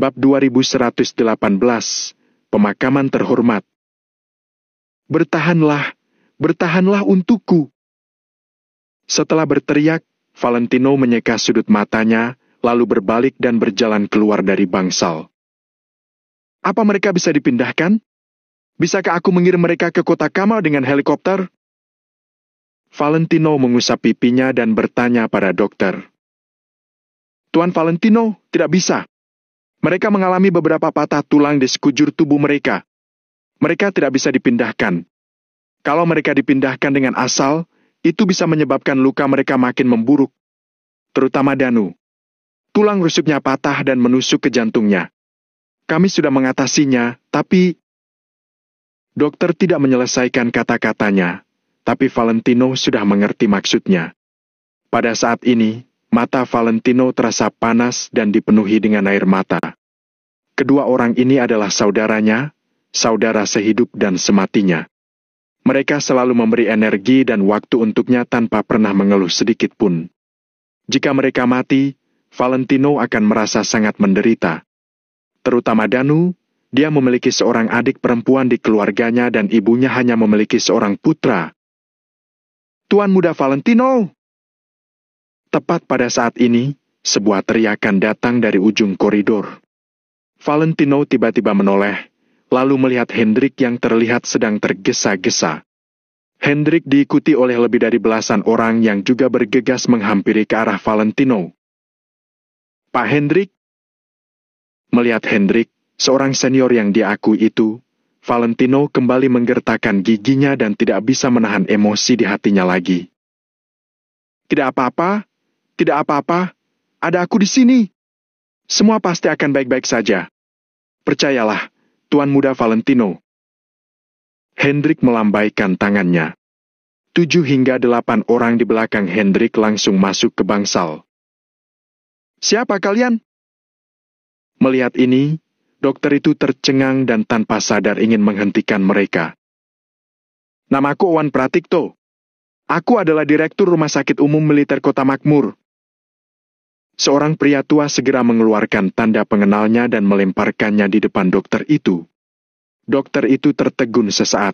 Bab 2118, Pemakaman Terhormat. Bertahanlah, bertahanlah untukku. Setelah berteriak, Valentino menyeka sudut matanya, lalu berbalik dan berjalan keluar dari bangsal. Apa mereka bisa dipindahkan? Bisakah aku mengirim mereka ke kota Kamal dengan helikopter? Valentino mengusap pipinya dan bertanya pada dokter. Tuan Valentino, tidak bisa. Mereka mengalami beberapa patah tulang di sekujur tubuh mereka. Mereka tidak bisa dipindahkan. Kalau mereka dipindahkan dengan asal, itu bisa menyebabkan luka mereka makin memburuk. Terutama Danu. Tulang rusuknya patah dan menusuk ke jantungnya. Kami sudah mengatasinya, tapi... Dokter tidak menyelesaikan kata-katanya, tapi Valentino sudah mengerti maksudnya. Pada saat ini, mata Valentino terasa panas dan dipenuhi dengan air mata. Kedua orang ini adalah saudaranya, saudara sehidup dan sematinya. Mereka selalu memberi energi dan waktu untuknya tanpa pernah mengeluh sedikit pun. Jika mereka mati, Valentino akan merasa sangat menderita. Terutama Danu, dia memiliki seorang adik perempuan di keluarganya dan ibunya hanya memiliki seorang putra. Tuan muda Valentino! Tepat pada saat ini, sebuah teriakan datang dari ujung koridor. Valentino tiba-tiba menoleh, lalu melihat Hendrik yang terlihat sedang tergesa-gesa. Hendrik diikuti oleh lebih dari belasan orang yang juga bergegas menghampiri ke arah Valentino. Pak Hendrik? Melihat Hendrik, seorang senior yang diakui itu, Valentino kembali menggertakkan giginya dan tidak bisa menahan emosi di hatinya lagi. Tidak apa-apa. Tidak apa-apa, ada aku di sini. Semua pasti akan baik-baik saja. Percayalah, Tuan muda Valentino. Hendrik melambaikan tangannya. 7 hingga 8 orang di belakang Hendrik langsung masuk ke bangsal. Siapa kalian? Melihat ini, dokter itu tercengang dan tanpa sadar ingin menghentikan mereka. Namaku Owan Pratikto. Aku adalah Direktur Rumah Sakit Umum Militer Kota Makmur. Seorang pria tua segera mengeluarkan tanda pengenalnya dan melemparkannya di depan dokter itu. Dokter itu tertegun sesaat.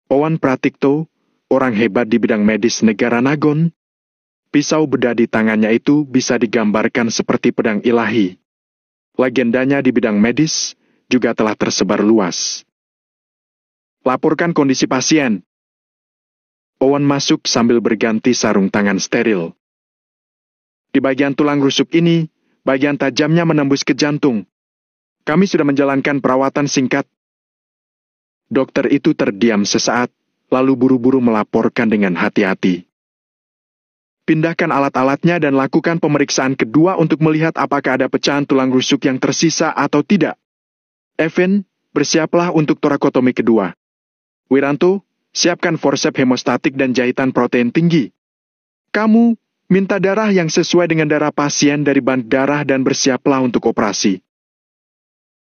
Owan Pratikto, orang hebat di bidang medis negara Nagon. Pisau bedah di tangannya itu bisa digambarkan seperti pedang ilahi. Legendanya di bidang medis juga telah tersebar luas. Laporkan kondisi pasien. Owan masuk sambil berganti sarung tangan steril. Di bagian tulang rusuk ini, bagian tajamnya menembus ke jantung. Kami sudah menjalankan perawatan singkat. Dokter itu terdiam sesaat, lalu buru-buru melaporkan dengan hati-hati. Pindahkan alat-alatnya dan lakukan pemeriksaan kedua untuk melihat apakah ada pecahan tulang rusuk yang tersisa atau tidak. Evan, bersiaplah untuk torakotomi kedua. Wiranto, siapkan forsep hemostatik dan jahitan protein tinggi. Kamu, minta darah yang sesuai dengan darah pasien dari bank darah dan bersiaplah untuk operasi.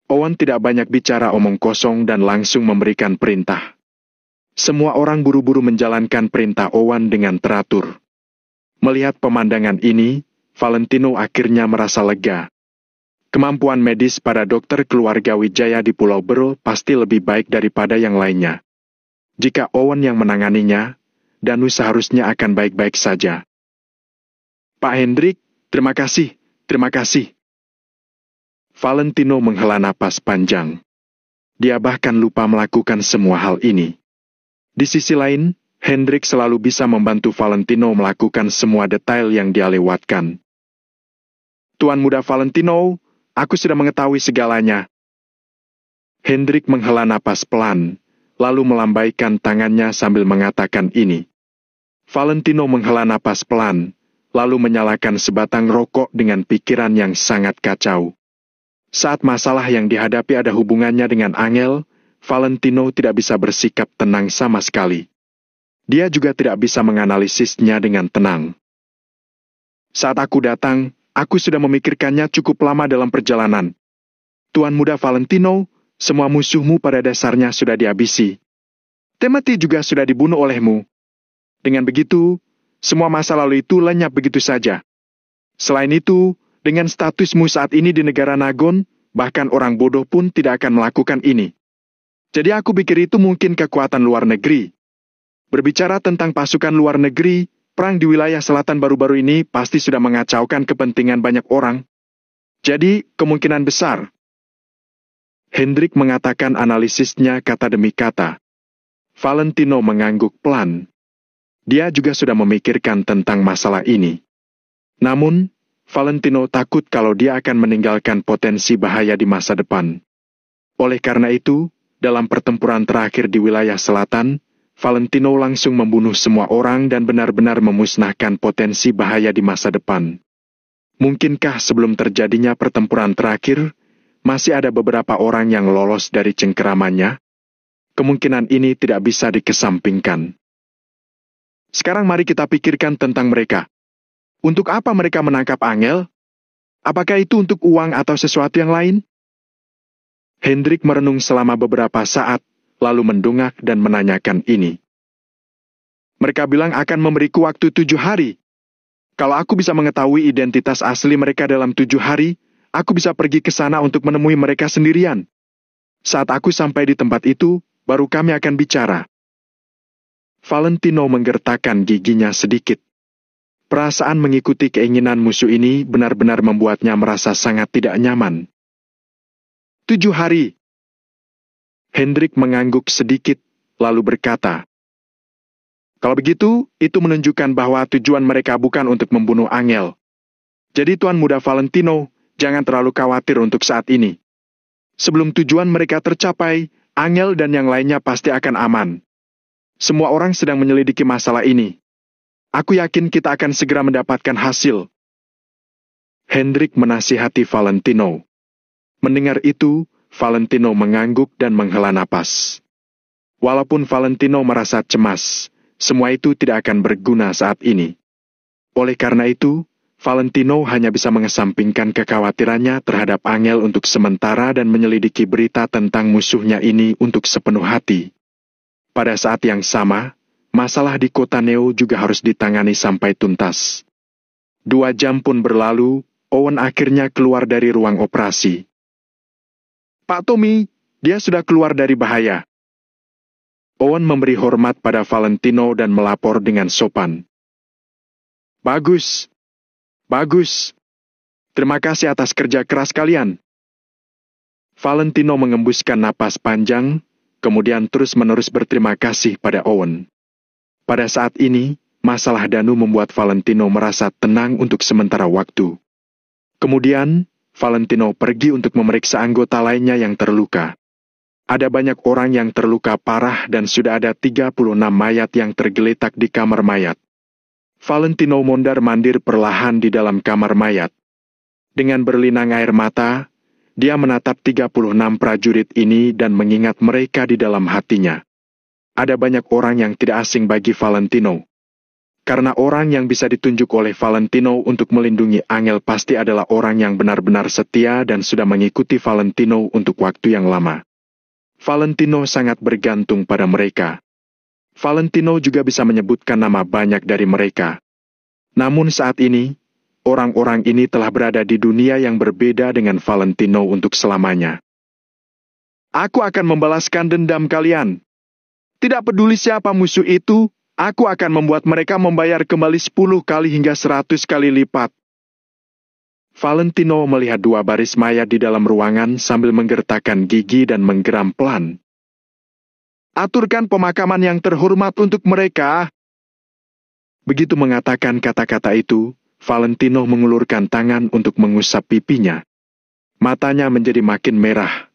Owan tidak banyak bicara omong kosong dan langsung memberikan perintah. Semua orang buru-buru menjalankan perintah Owan dengan teratur. Melihat pemandangan ini, Valentino akhirnya merasa lega. Kemampuan medis para dokter keluarga Wijaya di Pulau Bero pasti lebih baik daripada yang lainnya. Jika Owan yang menanganinya, Danu seharusnya akan baik-baik saja. Pak Hendrik, terima kasih, terima kasih. Valentino menghela napas panjang. Dia bahkan lupa melakukan semua hal ini. Di sisi lain, Hendrik selalu bisa membantu Valentino melakukan semua detail yang dia lewatkan. Tuan muda Valentino, aku sudah mengetahui segalanya. Hendrik menghela napas pelan, lalu melambaikan tangannya sambil mengatakan ini. Valentino menghela napas pelan, lalu menyalakan sebatang rokok dengan pikiran yang sangat kacau. Saat masalah yang dihadapi ada hubungannya dengan Angel, Valentino tidak bisa bersikap tenang sama sekali. Dia juga tidak bisa menganalisisnya dengan tenang. Saat aku datang, aku sudah memikirkannya cukup lama dalam perjalanan. Tuan muda Valentino, semua musuhmu pada dasarnya sudah dihabisi. Timothy juga sudah dibunuh olehmu. Dengan begitu, semua masa lalu itu lenyap begitu saja. Selain itu, dengan statusmu saat ini di negara Nagon, bahkan orang bodoh pun tidak akan melakukan ini. Jadi aku pikir itu mungkin kekuatan luar negeri. Berbicara tentang pasukan luar negeri, perang di wilayah selatan baru-baru ini pasti sudah mengacaukan kepentingan banyak orang. Jadi, kemungkinan besar. Hendrik mengatakan analisisnya kata demi kata. Valentino mengangguk pelan. Dia juga sudah memikirkan tentang masalah ini. Namun, Valentino takut kalau dia akan meninggalkan potensi bahaya di masa depan. Oleh karena itu, dalam pertempuran terakhir di wilayah selatan, Valentino langsung membunuh semua orang dan benar-benar memusnahkan potensi bahaya di masa depan. Mungkinkah sebelum terjadinya pertempuran terakhir, masih ada beberapa orang yang lolos dari cengkeramannya? Kemungkinan ini tidak bisa dikesampingkan. Sekarang mari kita pikirkan tentang mereka. Untuk apa mereka menangkap Angel? Apakah itu untuk uang atau sesuatu yang lain? Hendrik merenung selama beberapa saat, lalu mendongak dan menanyakan ini. Mereka bilang akan memberiku waktu 7 hari. Kalau aku bisa mengetahui identitas asli mereka dalam 7 hari, aku bisa pergi ke sana untuk menemui mereka sendirian. Saat aku sampai di tempat itu, baru kami akan bicara. Valentino menggertakkan giginya sedikit. Perasaan mengikuti keinginan musuh ini benar-benar membuatnya merasa sangat tidak nyaman. 7 hari. Hendrik mengangguk sedikit, lalu berkata, kalau begitu, itu menunjukkan bahwa tujuan mereka bukan untuk membunuh Angel. Jadi Tuan Muda Valentino, jangan terlalu khawatir untuk saat ini. Sebelum tujuan mereka tercapai, Angel dan yang lainnya pasti akan aman. Semua orang sedang menyelidiki masalah ini. Aku yakin kita akan segera mendapatkan hasil. Hendrik menasihati Valentino. Mendengar itu, Valentino mengangguk dan menghela napas. Walaupun Valentino merasa cemas, semua itu tidak akan berguna saat ini. Oleh karena itu, Valentino hanya bisa mengesampingkan kekhawatirannya terhadap Angel untuk sementara dan menyelidiki berita tentang musuhnya ini untuk sepenuh hati. Pada saat yang sama, masalah di kota Neo juga harus ditangani sampai tuntas. 2 jam pun berlalu, Owen akhirnya keluar dari ruang operasi. Pak Tommy, dia sudah keluar dari bahaya. Owen memberi hormat pada Valentino dan melapor dengan sopan. Bagus. Bagus. Terima kasih atas kerja keras kalian. Valentino mengembuskan napas panjang, kemudian terus-menerus berterima kasih pada Owen. Pada saat ini, masalah Danu membuat Valentino merasa tenang untuk sementara waktu. Kemudian, Valentino pergi untuk memeriksa anggota lainnya yang terluka. Ada banyak orang yang terluka parah dan sudah ada 36 mayat yang tergeletak di kamar mayat. Valentino mondar-mandir perlahan di dalam kamar mayat. Dengan berlinang air mata, dia menatap 36 prajurit ini dan mengingat mereka di dalam hatinya. Ada banyak orang yang tidak asing bagi Valentino. Karena orang yang bisa ditunjuk oleh Valentino untuk melindungi Angel pasti adalah orang yang benar-benar setia dan sudah mengikuti Valentino untuk waktu yang lama. Valentino sangat bergantung pada mereka. Valentino juga bisa menyebutkan nama banyak dari mereka. Namun saat ini, orang-orang ini telah berada di dunia yang berbeda dengan Valentino untuk selamanya. Aku akan membalaskan dendam kalian. Tidak peduli siapa musuh itu, aku akan membuat mereka membayar kembali 10 kali hingga 100 kali lipat. Valentino melihat 2 baris mayat di dalam ruangan sambil menggertakkan gigi dan menggeram pelan. Aturkan pemakaman yang terhormat untuk mereka. Begitu mengatakan kata-kata itu, Valentino mengulurkan tangan untuk mengusap pipinya. Matanya menjadi makin merah.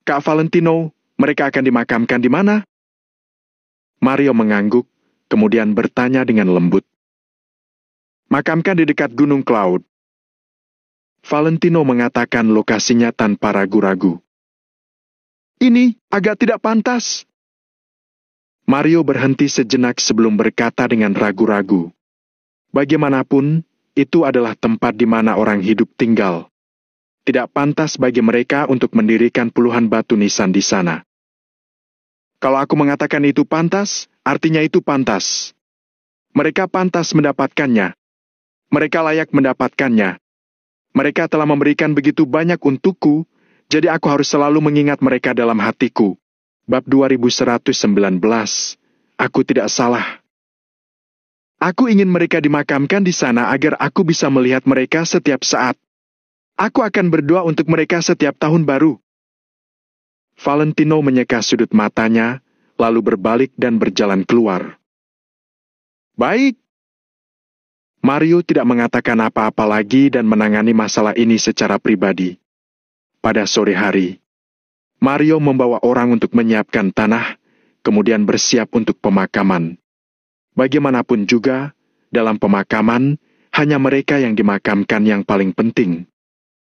Kak Valentino, mereka akan dimakamkan di mana? Mario mengangguk, kemudian bertanya dengan lembut. Makamkan di dekat Gunung Cloud. Valentino mengatakan lokasinya tanpa ragu-ragu. Ini agak tidak pantas. Mario berhenti sejenak sebelum berkata dengan ragu-ragu. Bagaimanapun, itu adalah tempat di mana orang hidup tinggal. Tidak pantas bagi mereka untuk mendirikan puluhan batu nisan di sana. Kalau aku mengatakan itu pantas, artinya itu pantas. Mereka pantas mendapatkannya. Mereka layak mendapatkannya. Mereka telah memberikan begitu banyak untukku, jadi aku harus selalu mengingat mereka dalam hatiku. Bab 2119. Aku tidak salah. Aku ingin mereka dimakamkan di sana agar aku bisa melihat mereka setiap saat. Aku akan berdoa untuk mereka setiap tahun baru. Valentino menyeka sudut matanya, lalu berbalik dan berjalan keluar. Baik. Mario tidak mengatakan apa-apa lagi dan menangani masalah ini secara pribadi. Pada sore hari, Mario membawa orang untuk menyiapkan tanah, kemudian bersiap untuk pemakaman. Bagaimanapun juga, dalam pemakaman, hanya mereka yang dimakamkan yang paling penting.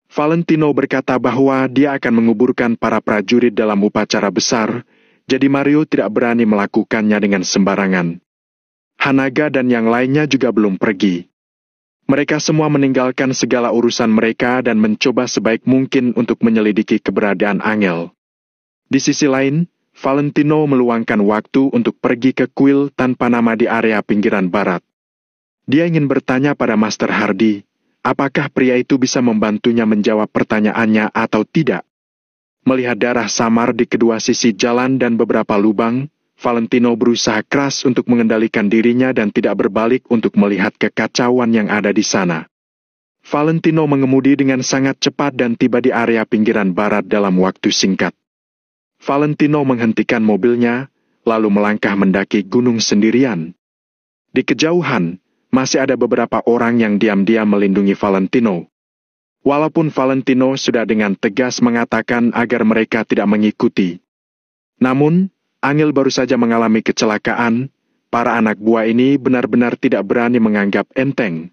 Valentino berkata bahwa dia akan menguburkan para prajurit dalam upacara besar, jadi Mario tidak berani melakukannya dengan sembarangan. Hanaga dan yang lainnya juga belum pergi. Mereka semua meninggalkan segala urusan mereka dan mencoba sebaik mungkin untuk menyelidiki keberadaan Angel. Di sisi lain, Valentino meluangkan waktu untuk pergi ke kuil tanpa nama di area pinggiran barat. Dia ingin bertanya pada Master Hardy, apakah pria itu bisa membantunya menjawab pertanyaannya atau tidak. Melihat darah samar di kedua sisi jalan dan beberapa lubang, Valentino berusaha keras untuk mengendalikan dirinya dan tidak berbalik untuk melihat kekacauan yang ada di sana. Valentino mengemudi dengan sangat cepat dan tiba di area pinggiran barat dalam waktu singkat. Valentino menghentikan mobilnya, lalu melangkah mendaki gunung sendirian. Di kejauhan, masih ada beberapa orang yang diam-diam melindungi Valentino. Walaupun Valentino sudah dengan tegas mengatakan agar mereka tidak mengikuti. Namun, Angel baru saja mengalami kecelakaan, para anak buah ini benar-benar tidak berani menganggap enteng.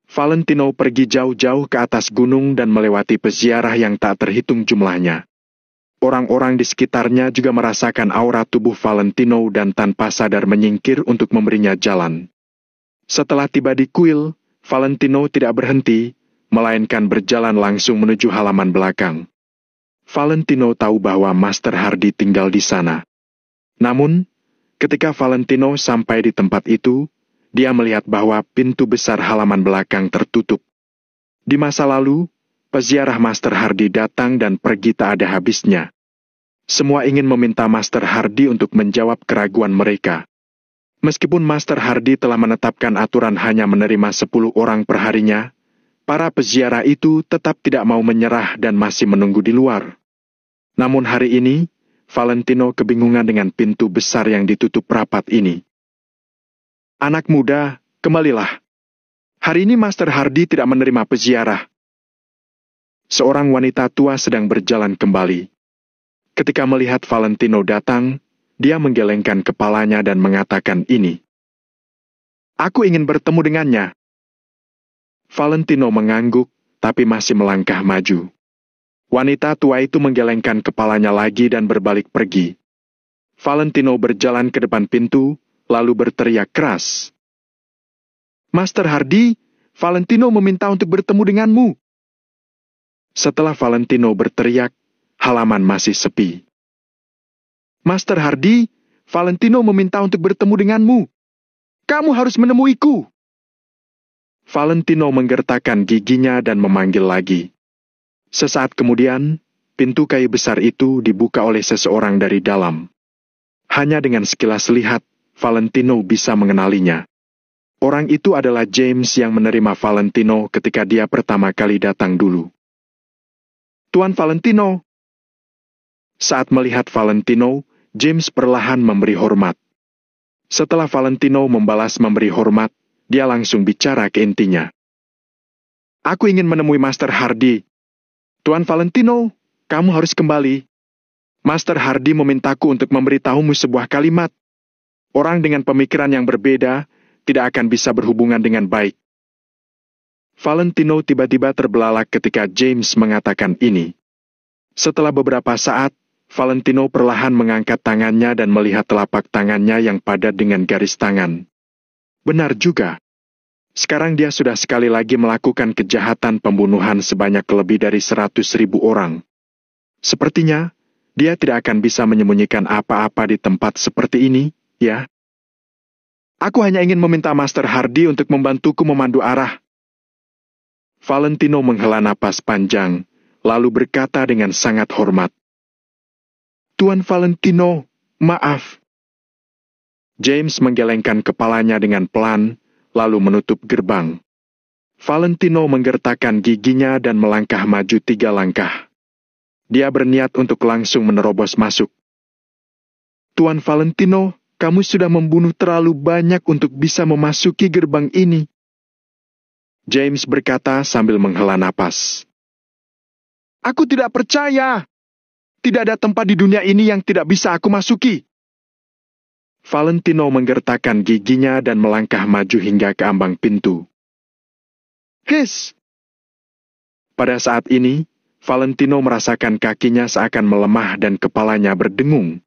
Valentino pergi jauh-jauh ke atas gunung dan melewati peziarah yang tak terhitung jumlahnya. Orang-orang di sekitarnya juga merasakan aura tubuh Valentino dan tanpa sadar menyingkir untuk memberinya jalan. Setelah tiba di kuil, Valentino tidak berhenti, melainkan berjalan langsung menuju halaman belakang. Valentino tahu bahwa Master Hardy tinggal di sana. Namun, ketika Valentino sampai di tempat itu, dia melihat bahwa pintu besar halaman belakang tertutup. Di masa lalu, peziarah Master Hardy datang dan pergi tak ada habisnya. Semua ingin meminta Master Hardy untuk menjawab keraguan mereka. Meskipun Master Hardy telah menetapkan aturan hanya menerima 10 orang per harinya, para peziarah itu tetap tidak mau menyerah dan masih menunggu di luar. Namun hari ini, Valentino kebingungan dengan pintu besar yang ditutup rapat ini. Anak muda, kembalilah. Hari ini Master Hardy tidak menerima peziarah. Seorang wanita tua sedang berjalan kembali. Ketika melihat Valentino datang, dia menggelengkan kepalanya dan mengatakan ini. Aku ingin bertemu dengannya. Valentino mengangguk, tapi masih melangkah maju. Wanita tua itu menggelengkan kepalanya lagi dan berbalik pergi. Valentino berjalan ke depan pintu, lalu berteriak keras. Master Hardy, Valentino meminta untuk bertemu denganmu. Setelah Valentino berteriak, halaman masih sepi. Master Hardy, Valentino meminta untuk bertemu denganmu. Kamu harus menemuiku. Valentino menggertakkan giginya dan memanggil lagi. Sesaat kemudian, pintu kayu besar itu dibuka oleh seseorang dari dalam. Hanya dengan sekilas lihat, Valentino bisa mengenalinya. Orang itu adalah James yang menerima Valentino ketika dia pertama kali datang dulu. Tuan Valentino. Saat melihat Valentino, James perlahan memberi hormat. Setelah Valentino membalas memberi hormat, dia langsung bicara ke intinya. Aku ingin menemui Master Hardy. Tuan Valentino, kamu harus kembali. Master Hardy memintaku untuk memberitahumu sebuah kalimat. Orang dengan pemikiran yang berbeda tidak akan bisa berhubungan dengan baik. Valentino tiba-tiba terbelalak ketika James mengatakan ini. Setelah beberapa saat, Valentino perlahan mengangkat tangannya dan melihat telapak tangannya yang padat dengan garis tangan. Benar juga. Sekarang dia sudah sekali lagi melakukan kejahatan pembunuhan sebanyak lebih dari 100.000 orang. Sepertinya, dia tidak akan bisa menyembunyikan apa-apa di tempat seperti ini, ya? Aku hanya ingin meminta Master Hardy untuk membantuku memandu arah. Valentino menghela napas panjang, lalu berkata dengan sangat hormat. Tuan Valentino, maaf. James menggelengkan kepalanya dengan pelan, lalu menutup gerbang. Valentino menggertakkan giginya dan melangkah maju 3 langkah. Dia berniat untuk langsung menerobos masuk. Tuan Valentino, kamu sudah membunuh terlalu banyak untuk bisa memasuki gerbang ini. James berkata sambil menghela napas. Aku tidak percaya. Tidak ada tempat di dunia ini yang tidak bisa aku masuki. Valentino menggertakkan giginya dan melangkah maju hingga ke ambang pintu. His! Pada saat ini, Valentino merasakan kakinya seakan melemah dan kepalanya berdengung.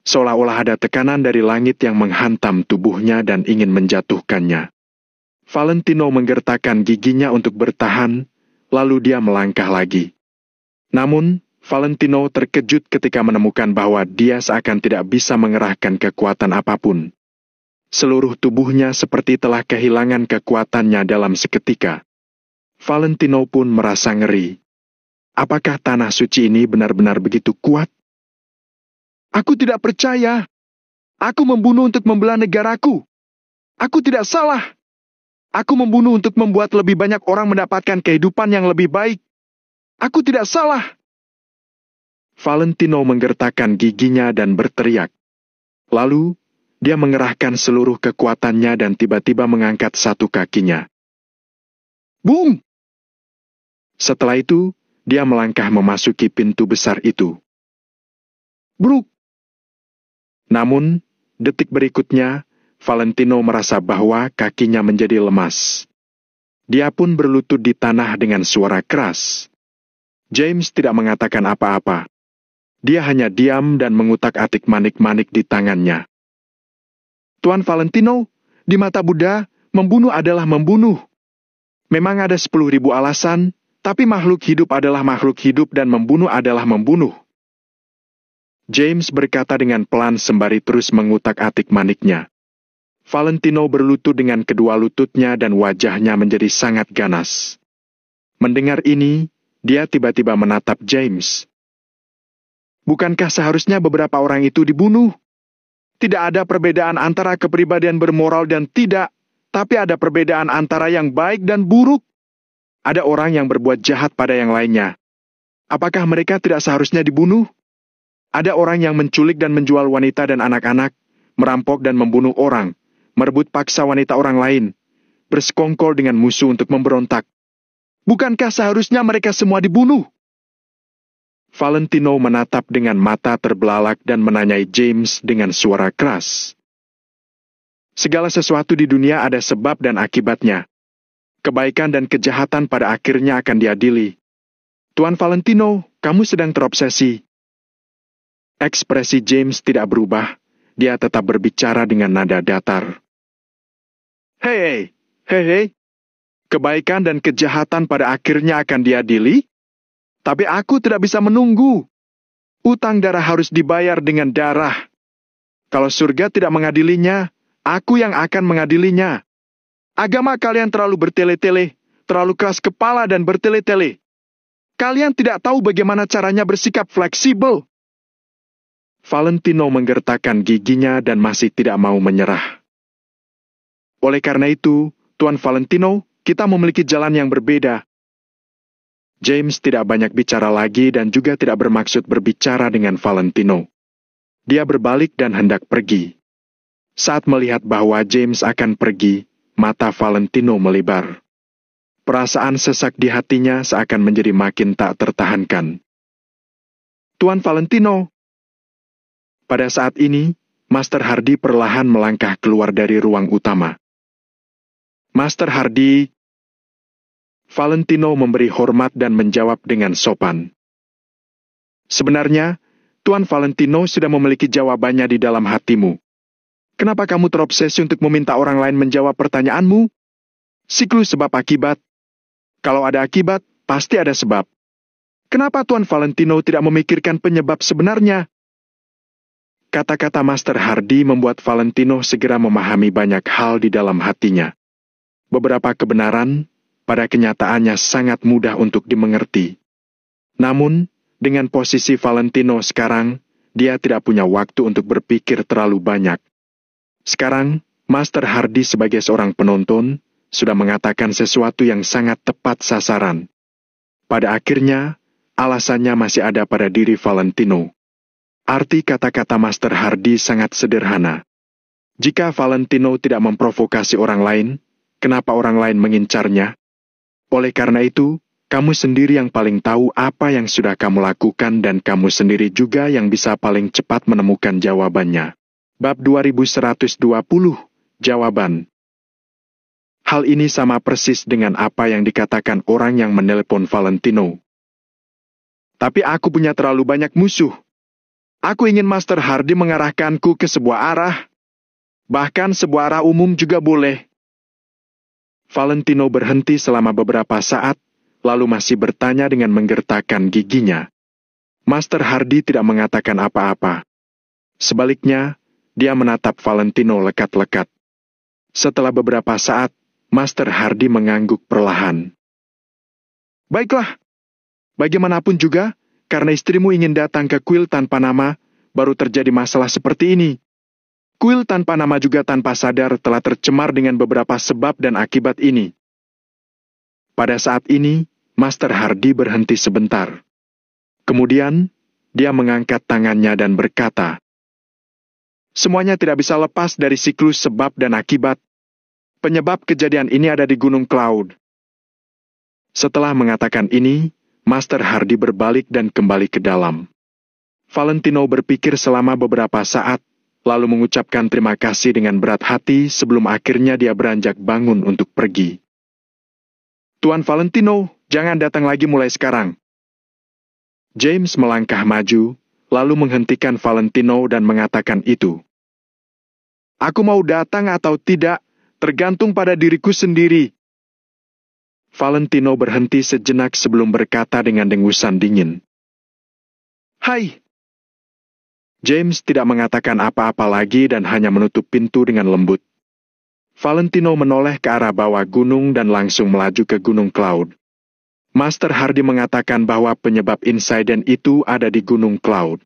Seolah-olah ada tekanan dari langit yang menghantam tubuhnya dan ingin menjatuhkannya. Valentino menggertakkan giginya untuk bertahan, lalu dia melangkah lagi. Namun, Valentino terkejut ketika menemukan bahwa dia seakan tidak bisa mengerahkan kekuatan apapun. Seluruh tubuhnya seperti telah kehilangan kekuatannya dalam seketika. Valentino pun merasa ngeri. Apakah tanah suci ini benar-benar begitu kuat? Aku tidak percaya. Aku membunuh untuk membela negaraku. Aku tidak salah. Aku membunuh untuk membuat lebih banyak orang mendapatkan kehidupan yang lebih baik. Aku tidak salah. Valentino menggertakkan giginya dan berteriak. Lalu, dia mengerahkan seluruh kekuatannya dan tiba-tiba mengangkat satu kakinya. Boom! Setelah itu, dia melangkah memasuki pintu besar itu. Bruk! Namun, detik berikutnya, Valentino merasa bahwa kakinya menjadi lemas. Dia pun berlutut di tanah dengan suara keras. James tidak mengatakan apa-apa. Dia hanya diam dan mengutak-atik manik-manik di tangannya. Tuan Valentino, di mata Buddha, membunuh adalah membunuh. Memang ada 10.000 alasan, tapi makhluk hidup adalah makhluk hidup dan membunuh adalah membunuh. James berkata dengan pelan sembari terus mengutak-atik maniknya. Valentino berlutut dengan kedua lututnya dan wajahnya menjadi sangat ganas. Mendengar ini, dia tiba-tiba menatap James. Bukankah seharusnya beberapa orang itu dibunuh? Tidak ada perbedaan antara kepribadian bermoral dan tidak, tapi ada perbedaan antara yang baik dan buruk. Ada orang yang berbuat jahat pada yang lainnya. Apakah mereka tidak seharusnya dibunuh? Ada orang yang menculik dan menjual wanita dan anak-anak, merampok dan membunuh orang, merebut paksa wanita orang lain, bersekongkol dengan musuh untuk memberontak. Bukankah seharusnya mereka semua dibunuh? Valentino menatap dengan mata terbelalak dan menanyai James dengan suara keras. Segala sesuatu di dunia ada sebab dan akibatnya. Kebaikan dan kejahatan pada akhirnya akan diadili. Tuan Valentino, kamu sedang terobsesi. Ekspresi James tidak berubah. Dia tetap berbicara dengan nada datar. Hei. Kebaikan dan kejahatan pada akhirnya akan diadili? Tapi aku tidak bisa menunggu. Utang darah harus dibayar dengan darah. Kalau surga tidak mengadilinya, aku yang akan mengadilinya. Agama kalian terlalu bertele-tele, terlalu keras kepala dan bertele-tele. Kalian tidak tahu bagaimana caranya bersikap fleksibel. Valentino menggertakkan giginya dan masih tidak mau menyerah. Oleh karena itu, Tuan Valentino, kita memiliki jalan yang berbeda. James tidak banyak bicara lagi dan juga tidak bermaksud berbicara dengan Valentino. Dia berbalik dan hendak pergi. Saat melihat bahwa James akan pergi, mata Valentino melebar. Perasaan sesak di hatinya seakan menjadi makin tak tertahankan. Tuan Valentino. Pada saat ini, Master Hardy perlahan melangkah keluar dari ruang utama. Master Hardy. Valentino memberi hormat dan menjawab dengan sopan. Sebenarnya, Tuan Valentino sudah memiliki jawabannya di dalam hatimu. Kenapa kamu terobsesi untuk meminta orang lain menjawab pertanyaanmu? Siklus sebab akibat. Kalau ada akibat, pasti ada sebab. Kenapa Tuan Valentino tidak memikirkan penyebab sebenarnya? Kata-kata Master Hardy membuat Valentino segera memahami banyak hal di dalam hatinya. Beberapa kebenaran, pada kenyataannya sangat mudah untuk dimengerti. Namun, dengan posisi Valentino sekarang, dia tidak punya waktu untuk berpikir terlalu banyak. Sekarang, Master Hardy sebagai seorang penonton, sudah mengatakan sesuatu yang sangat tepat sasaran. Pada akhirnya, alasannya masih ada pada diri Valentino. Arti kata-kata Master Hardy sangat sederhana. Jika Valentino tidak memprovokasi orang lain, kenapa orang lain mengincarnya? Oleh karena itu, kamu sendiri yang paling tahu apa yang sudah kamu lakukan dan kamu sendiri juga yang bisa paling cepat menemukan jawabannya. Bab 2120, Jawaban. Hal ini sama persis dengan apa yang dikatakan orang yang menelepon Valentino. Tapi aku punya terlalu banyak musuh. Aku ingin Master Hardy mengarahkanku ke sebuah arah. Bahkan sebuah arah umum juga boleh. Valentino berhenti selama beberapa saat, lalu masih bertanya dengan menggertakkan giginya. Master Hardy tidak mengatakan apa-apa. Sebaliknya, dia menatap Valentino lekat-lekat. Setelah beberapa saat, Master Hardy mengangguk perlahan. Baiklah, bagaimanapun juga, karena istrimu ingin datang ke kuil tanpa nama, baru terjadi masalah seperti ini. Kuil tanpa nama juga tanpa sadar telah tercemar dengan beberapa sebab dan akibat ini. Pada saat ini, Master Hardy berhenti sebentar. Kemudian, dia mengangkat tangannya dan berkata, semuanya tidak bisa lepas dari siklus sebab dan akibat. Penyebab kejadian ini ada di Gunung Cloud. Setelah mengatakan ini, Master Hardy berbalik dan kembali ke dalam. Valentino berpikir selama beberapa saat, lalu mengucapkan terima kasih dengan berat hati sebelum akhirnya dia beranjak bangun untuk pergi. Tuan Valentino, jangan datang lagi mulai sekarang. James melangkah maju, lalu menghentikan Valentino dan mengatakan itu. Aku mau datang atau tidak, tergantung pada diriku sendiri. Valentino berhenti sejenak sebelum berkata dengan dengusan dingin. Hai. James tidak mengatakan apa-apa lagi dan hanya menutup pintu dengan lembut. Valentino menoleh ke arah bawah gunung dan langsung melaju ke Gunung Cloud. Master Hardy mengatakan bahwa penyebab insiden itu ada di Gunung Cloud.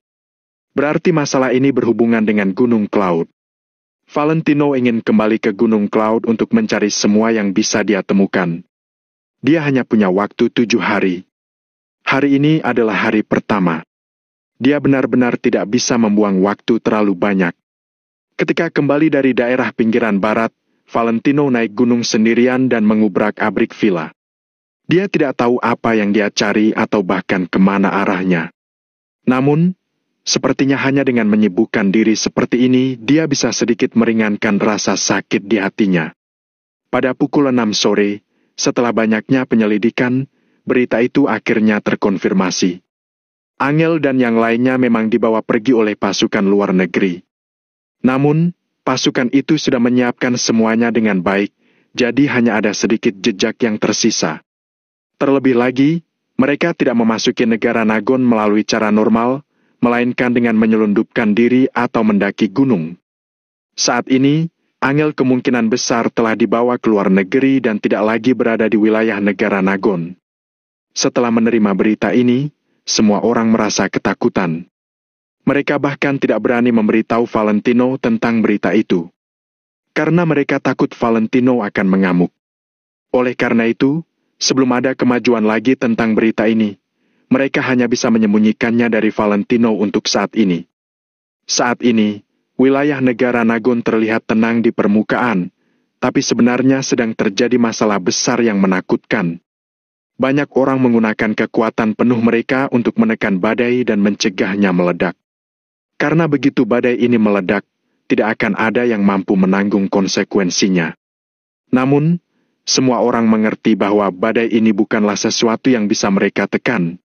Berarti masalah ini berhubungan dengan Gunung Cloud. Valentino ingin kembali ke Gunung Cloud untuk mencari semua yang bisa dia temukan. Dia hanya punya waktu 7 hari. Hari ini adalah hari pertama. Dia benar-benar tidak bisa membuang waktu terlalu banyak. Ketika kembali dari daerah pinggiran barat, Valentino naik gunung sendirian dan mengubrak-abrik villa. Dia tidak tahu apa yang dia cari atau bahkan kemana arahnya. Namun, sepertinya hanya dengan menyibukkan diri seperti ini, dia bisa sedikit meringankan rasa sakit di hatinya. Pada pukul 6 sore, setelah banyaknya penyelidikan, berita itu akhirnya terkonfirmasi. Angel dan yang lainnya memang dibawa pergi oleh pasukan luar negeri. Namun, pasukan itu sudah menyiapkan semuanya dengan baik, jadi hanya ada sedikit jejak yang tersisa. Terlebih lagi, mereka tidak memasuki negara Nagon melalui cara normal, melainkan dengan menyelundupkan diri atau mendaki gunung. Saat ini, Angel kemungkinan besar telah dibawa ke luar negeri dan tidak lagi berada di wilayah negara Nagon. Setelah menerima berita ini, semua orang merasa ketakutan. Mereka bahkan tidak berani memberitahu Valentino tentang berita itu. Karena mereka takut Valentino akan mengamuk. Oleh karena itu, sebelum ada kemajuan lagi tentang berita ini, mereka hanya bisa menyembunyikannya dari Valentino untuk saat ini. Saat ini, wilayah negara Nagon terlihat tenang di permukaan, tapi sebenarnya sedang terjadi masalah besar yang menakutkan. Banyak orang menggunakan kekuatan penuh mereka untuk menekan badai dan mencegahnya meledak. Karena begitu badai ini meledak, tidak akan ada yang mampu menanggung konsekuensinya. Namun, semua orang mengerti bahwa badai ini bukanlah sesuatu yang bisa mereka tekan.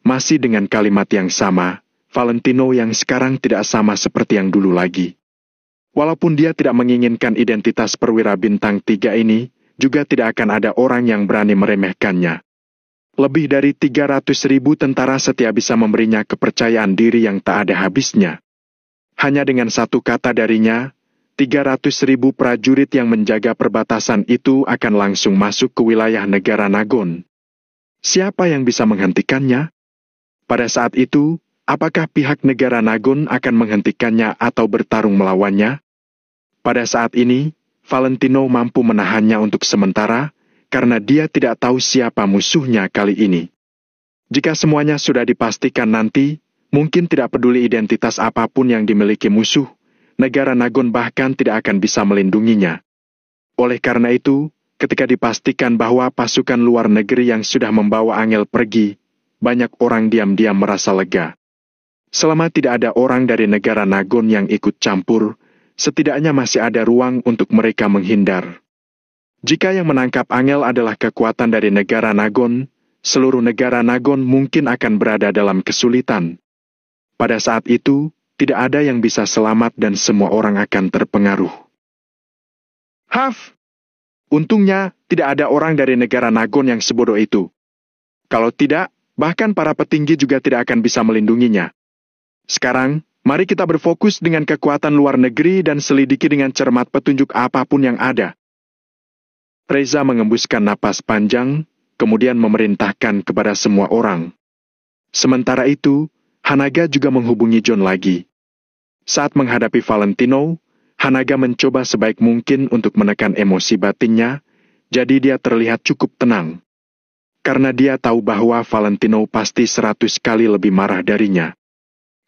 Masih dengan kalimat yang sama, Valentino yang sekarang tidak sama seperti yang dulu lagi. Walaupun dia tidak menginginkan identitas perwira bintang 3 ini, juga tidak akan ada orang yang berani meremehkannya. Lebih dari 300.000 tentara setia bisa memberinya kepercayaan diri yang tak ada habisnya. Hanya dengan satu kata darinya, 300.000 prajurit yang menjaga perbatasan itu akan langsung masuk ke wilayah negara Nagon. Siapa yang bisa menghentikannya? Pada saat itu, apakah pihak negara Nagon akan menghentikannya atau bertarung melawannya? Pada saat ini, Valentino mampu menahannya untuk sementara, karena dia tidak tahu siapa musuhnya kali ini. Jika semuanya sudah dipastikan nanti, mungkin tidak peduli identitas apapun yang dimiliki musuh, negara Nagon bahkan tidak akan bisa melindunginya. Oleh karena itu, ketika dipastikan bahwa pasukan luar negeri yang sudah membawa Angel pergi, banyak orang diam-diam merasa lega. Selama tidak ada orang dari negara Nagon yang ikut campur, setidaknya masih ada ruang untuk mereka menghindar. Jika yang menangkap Angel adalah kekuatan dari negara Nagon, seluruh negara Nagon mungkin akan berada dalam kesulitan. Pada saat itu, tidak ada yang bisa selamat dan semua orang akan terpengaruh. Untungnya, tidak ada orang dari negara Nagon yang sebodoh itu. Kalau tidak, bahkan para petinggi juga tidak akan bisa melindunginya. Sekarang, mari kita berfokus dengan kekuatan luar negeri dan selidiki dengan cermat petunjuk apapun yang ada. Reza mengembuskan napas panjang, kemudian memerintahkan kepada semua orang. Sementara itu, Hanaga juga menghubungi John lagi. Saat menghadapi Valentino, Hanaga mencoba sebaik mungkin untuk menekan emosi batinnya, jadi dia terlihat cukup tenang. Karena dia tahu bahwa Valentino pasti 100 kali lebih marah darinya.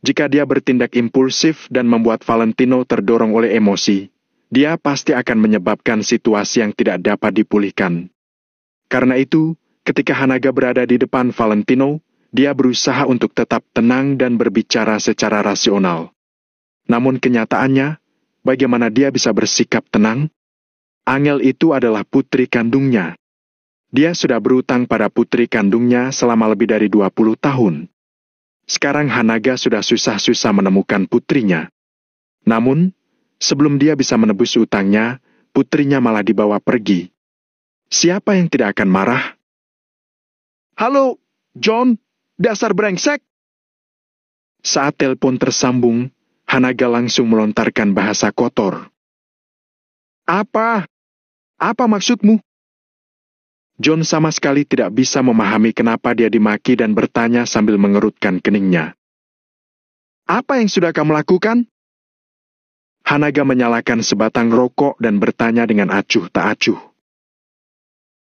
Jika dia bertindak impulsif dan membuat Valentino terdorong oleh emosi, dia pasti akan menyebabkan situasi yang tidak dapat dipulihkan. Karena itu, ketika Hanaga berada di depan Valentino, dia berusaha untuk tetap tenang dan berbicara secara rasional. Namun kenyataannya, bagaimana dia bisa bersikap tenang? Angel itu adalah putri kandungnya. Dia sudah berutang pada putri kandungnya selama lebih dari 20 tahun. Sekarang Hanaga sudah susah-susah menemukan putrinya. Namun, sebelum dia bisa menebus utangnya, putrinya malah dibawa pergi. Siapa yang tidak akan marah? Halo, John, dasar brengsek! Saat telepon tersambung, Hanaga langsung melontarkan bahasa kotor. Apa? Apa maksudmu? John sama sekali tidak bisa memahami kenapa dia dimaki dan bertanya sambil mengerutkan keningnya. Apa yang sudah kamu lakukan? Hanaga menyalakan sebatang rokok dan bertanya dengan acuh tak acuh.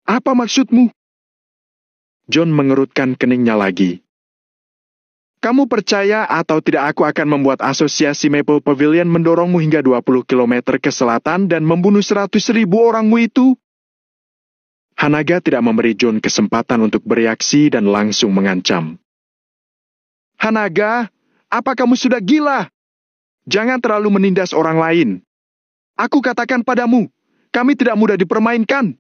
Apa maksudmu? John mengerutkan keningnya lagi. Kamu percaya atau tidak aku akan membuat asosiasi Maple Pavilion mendorongmu hingga 20 km ke selatan dan membunuh 100.000 orangmu itu? Hanaga tidak memberi John kesempatan untuk bereaksi dan langsung mengancam. Hanaga, apa kamu sudah gila? Jangan terlalu menindas orang lain. Aku katakan padamu, kami tidak mudah dipermainkan.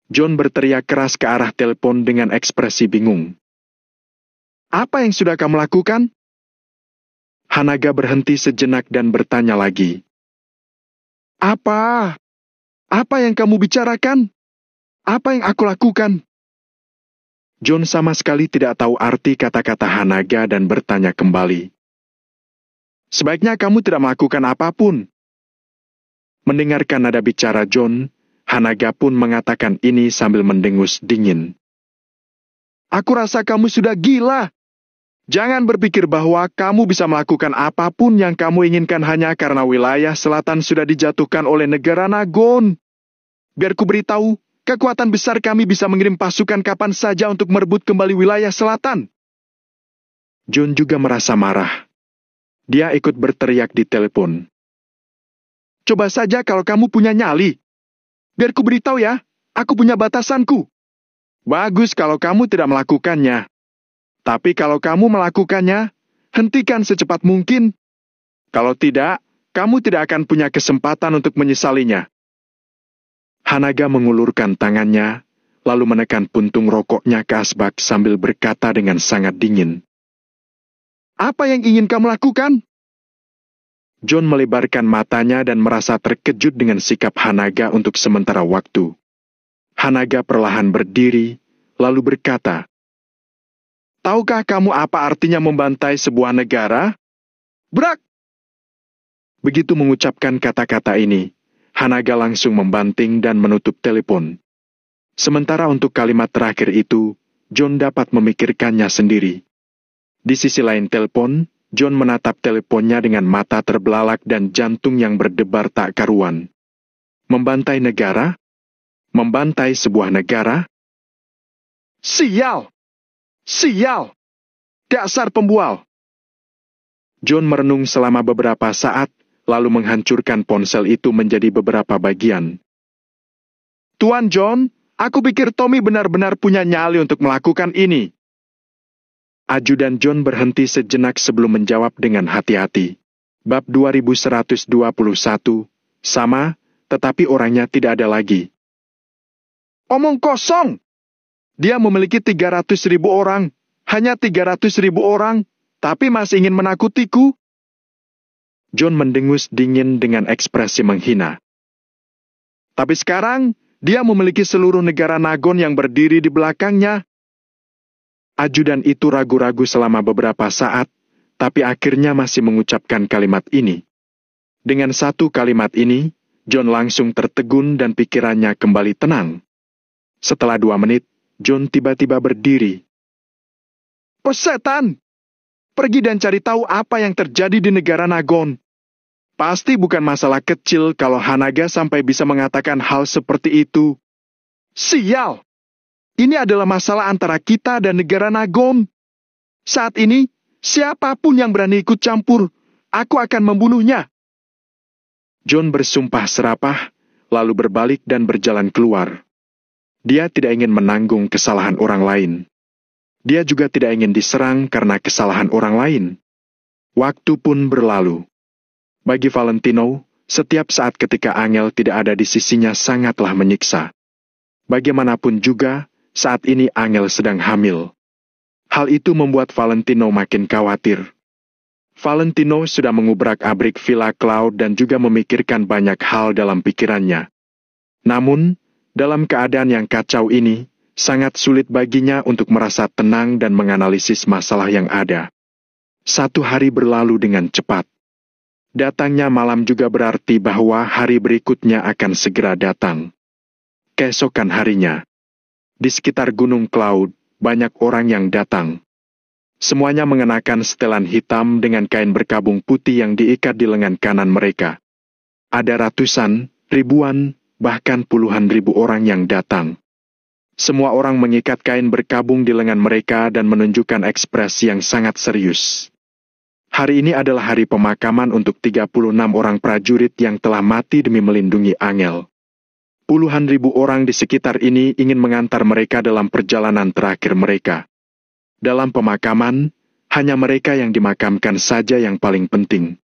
John berteriak keras ke arah telepon dengan ekspresi bingung. Apa yang sudah kamu lakukan? Hanaga berhenti sejenak dan bertanya lagi. Apa? Apa yang kamu bicarakan? Apa yang aku lakukan? John sama sekali tidak tahu arti kata-kata Hanaga dan bertanya kembali. Sebaiknya kamu tidak melakukan apapun. Mendengarkan nada bicara John, Hanaga pun mengatakan ini sambil mendengus dingin. Aku rasa kamu sudah gila. Jangan berpikir bahwa kamu bisa melakukan apapun yang kamu inginkan hanya karena wilayah selatan sudah dijatuhkan oleh negara Nagon. Biar ku beritahu, kekuatan besar kami bisa mengirim pasukan kapan saja untuk merebut kembali wilayah selatan. John juga merasa marah. Dia ikut berteriak di telepon. Coba saja kalau kamu punya nyali. Biar ku beritahu ya, aku punya batasanku. Bagus kalau kamu tidak melakukannya. Tapi kalau kamu melakukannya, hentikan secepat mungkin. Kalau tidak, kamu tidak akan punya kesempatan untuk menyesalinya. Hanaga mengulurkan tangannya, lalu menekan puntung rokoknya ke asbak sambil berkata dengan sangat dingin. Apa yang ingin kamu lakukan? John melebarkan matanya dan merasa terkejut dengan sikap Hanaga untuk sementara waktu. Hanaga perlahan berdiri, lalu berkata, tahukah kamu apa artinya membantai sebuah negara? Brak! Begitu mengucapkan kata-kata ini, Hanaga langsung membanting dan menutup telepon. Sementara untuk kalimat terakhir itu, John dapat memikirkannya sendiri. Di sisi lain telepon, John menatap teleponnya dengan mata terbelalak dan jantung yang berdebar tak karuan. Membantai negara? Membantai sebuah negara? Sial! Sial! Dasar pembual! John merenung selama beberapa saat, lalu menghancurkan ponsel itu menjadi beberapa bagian. Tuan John, aku pikir Tommy benar-benar punya nyali untuk melakukan ini. Ajudan John berhenti sejenak sebelum menjawab dengan hati-hati. Bab 2121, sama, tetapi orangnya tidak ada lagi. Omong kosong! Dia memiliki 300.000 orang, hanya 300.000 orang, tapi masih ingin menakutiku? John mendengus dingin dengan ekspresi menghina. Tapi sekarang, dia memiliki seluruh negara Nagon yang berdiri di belakangnya. Ajudan itu ragu-ragu selama beberapa saat, tapi akhirnya masih mengucapkan kalimat ini. Dengan satu kalimat ini, John langsung tertegun dan pikirannya kembali tenang. Setelah 2 menit, John tiba-tiba berdiri. Oh setan! Pergi dan cari tahu apa yang terjadi di negara Nagon. Pasti bukan masalah kecil kalau Hanaga sampai bisa mengatakan hal seperti itu. Sial! Ini adalah masalah antara kita dan negara Nagon. Saat ini, siapapun yang berani ikut campur, aku akan membunuhnya. John bersumpah serapah, lalu berbalik dan berjalan keluar. Dia tidak ingin menanggung kesalahan orang lain. Dia juga tidak ingin diserang karena kesalahan orang lain. Waktu pun berlalu. Bagi Valentino, setiap saat ketika Angel tidak ada di sisinya sangatlah menyiksa. Bagaimanapun juga, saat ini Angel sedang hamil. Hal itu membuat Valentino makin khawatir. Valentino sudah mengubrak-abrik Villa Cloud dan juga memikirkan banyak hal dalam pikirannya. Namun, dalam keadaan yang kacau ini, sangat sulit baginya untuk merasa tenang dan menganalisis masalah yang ada. 1 hari berlalu dengan cepat. Datangnya malam juga berarti bahwa hari berikutnya akan segera datang. Keesokan harinya, di sekitar Gunung Cloud, banyak orang yang datang. Semuanya mengenakan setelan hitam dengan kain berkabung putih yang diikat di lengan kanan mereka. Ada ratusan, ribuan, bahkan puluhan ribu orang yang datang. Semua orang mengikat kain berkabung di lengan mereka dan menunjukkan ekspresi yang sangat serius. Hari ini adalah hari pemakaman untuk 36 orang prajurit yang telah mati demi melindungi Angel. Puluhan ribu orang di sekitar ini ingin mengantar mereka dalam perjalanan terakhir mereka. Dalam pemakaman, hanya mereka yang dimakamkan saja yang paling penting.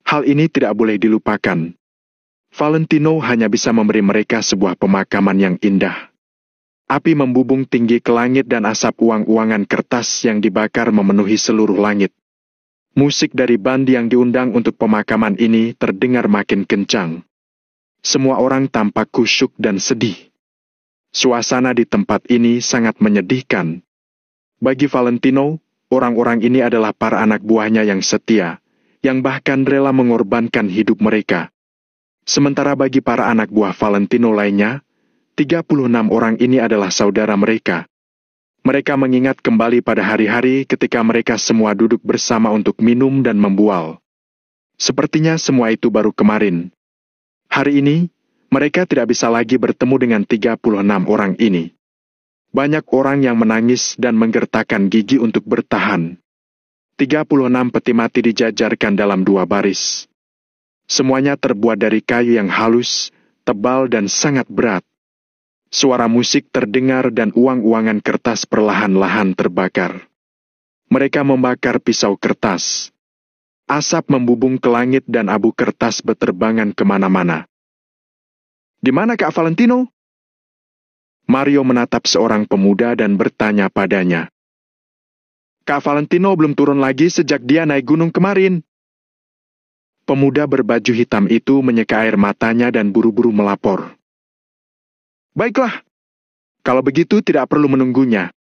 Hal ini tidak boleh dilupakan. Valentino hanya bisa memberi mereka sebuah pemakaman yang indah. Api membubung tinggi ke langit dan asap uang-uangan kertas yang dibakar memenuhi seluruh langit. Musik dari band yang diundang untuk pemakaman ini terdengar makin kencang. Semua orang tampak kusyuk dan sedih. Suasana di tempat ini sangat menyedihkan. Bagi Valentino, orang-orang ini adalah para anak buahnya yang setia, yang bahkan rela mengorbankan hidup mereka. Sementara bagi para anak buah Valentino lainnya, 36 orang ini adalah saudara mereka. Mereka mengingat kembali pada hari-hari ketika mereka semua duduk bersama untuk minum dan membual. Sepertinya semua itu baru kemarin. Hari ini, mereka tidak bisa lagi bertemu dengan 36 orang ini. Banyak orang yang menangis dan menggertakkan gigi untuk bertahan. 36 peti mati dijajarkan dalam 2 baris. Semuanya terbuat dari kayu yang halus, tebal dan sangat berat. Suara musik terdengar dan uang-uangan kertas perlahan-lahan terbakar. Mereka membakar pisau kertas. Asap membubung ke langit dan abu kertas beterbangan kemana-mana. Di mana Kak Valentino? Mario menatap seorang pemuda dan bertanya padanya. Kak Valentino belum turun lagi sejak dia naik gunung kemarin. Pemuda berbaju hitam itu menyeka air matanya dan buru-buru melapor. Baiklah, kalau begitu tidak perlu menunggunya.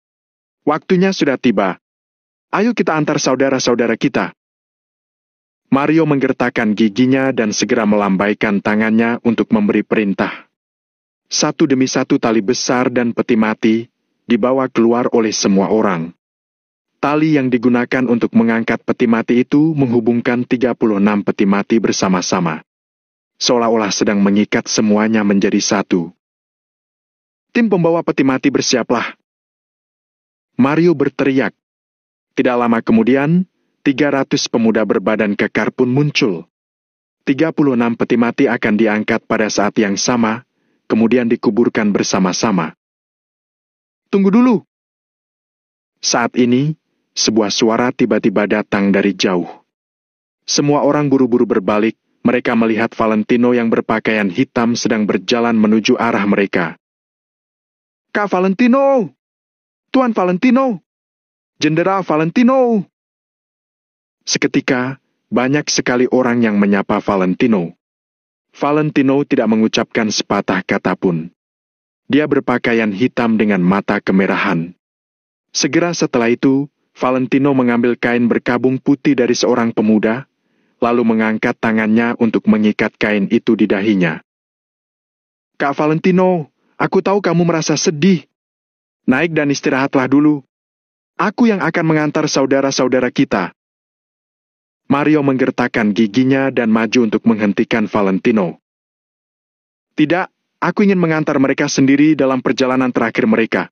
Waktunya sudah tiba. Ayo kita antar saudara-saudara kita. Mario menggertakkan giginya dan segera melambaikan tangannya untuk memberi perintah. Satu demi satu tali besar dan peti mati dibawa keluar oleh semua orang. Tali yang digunakan untuk mengangkat peti mati itu menghubungkan 36 peti mati bersama-sama. Seolah-olah sedang mengikat semuanya menjadi satu. Tim pembawa peti mati bersiaplah. Mario berteriak. Tidak lama kemudian, 300 pemuda berbadan kekar pun muncul. 36 peti mati akan diangkat pada saat yang sama, kemudian dikuburkan bersama-sama. Tunggu dulu. Saat ini, sebuah suara tiba-tiba datang dari jauh. Semua orang buru-buru berbalik, mereka melihat Valentino yang berpakaian hitam sedang berjalan menuju arah mereka. Kak Valentino! Tuan Valentino! Jenderal Valentino! Seketika, banyak sekali orang yang menyapa Valentino. Valentino tidak mengucapkan sepatah kata pun. Dia berpakaian hitam dengan mata kemerahan. Segera setelah itu, Valentino mengambil kain berkabung putih dari seorang pemuda, lalu mengangkat tangannya untuk mengikat kain itu di dahinya. Kak Valentino, aku tahu kamu merasa sedih. Naik dan istirahatlah dulu. Aku yang akan mengantar saudara-saudara kita. Mario menggertakkan giginya dan maju untuk menghentikan Valentino. Tidak, aku ingin mengantar mereka sendiri dalam perjalanan terakhir mereka.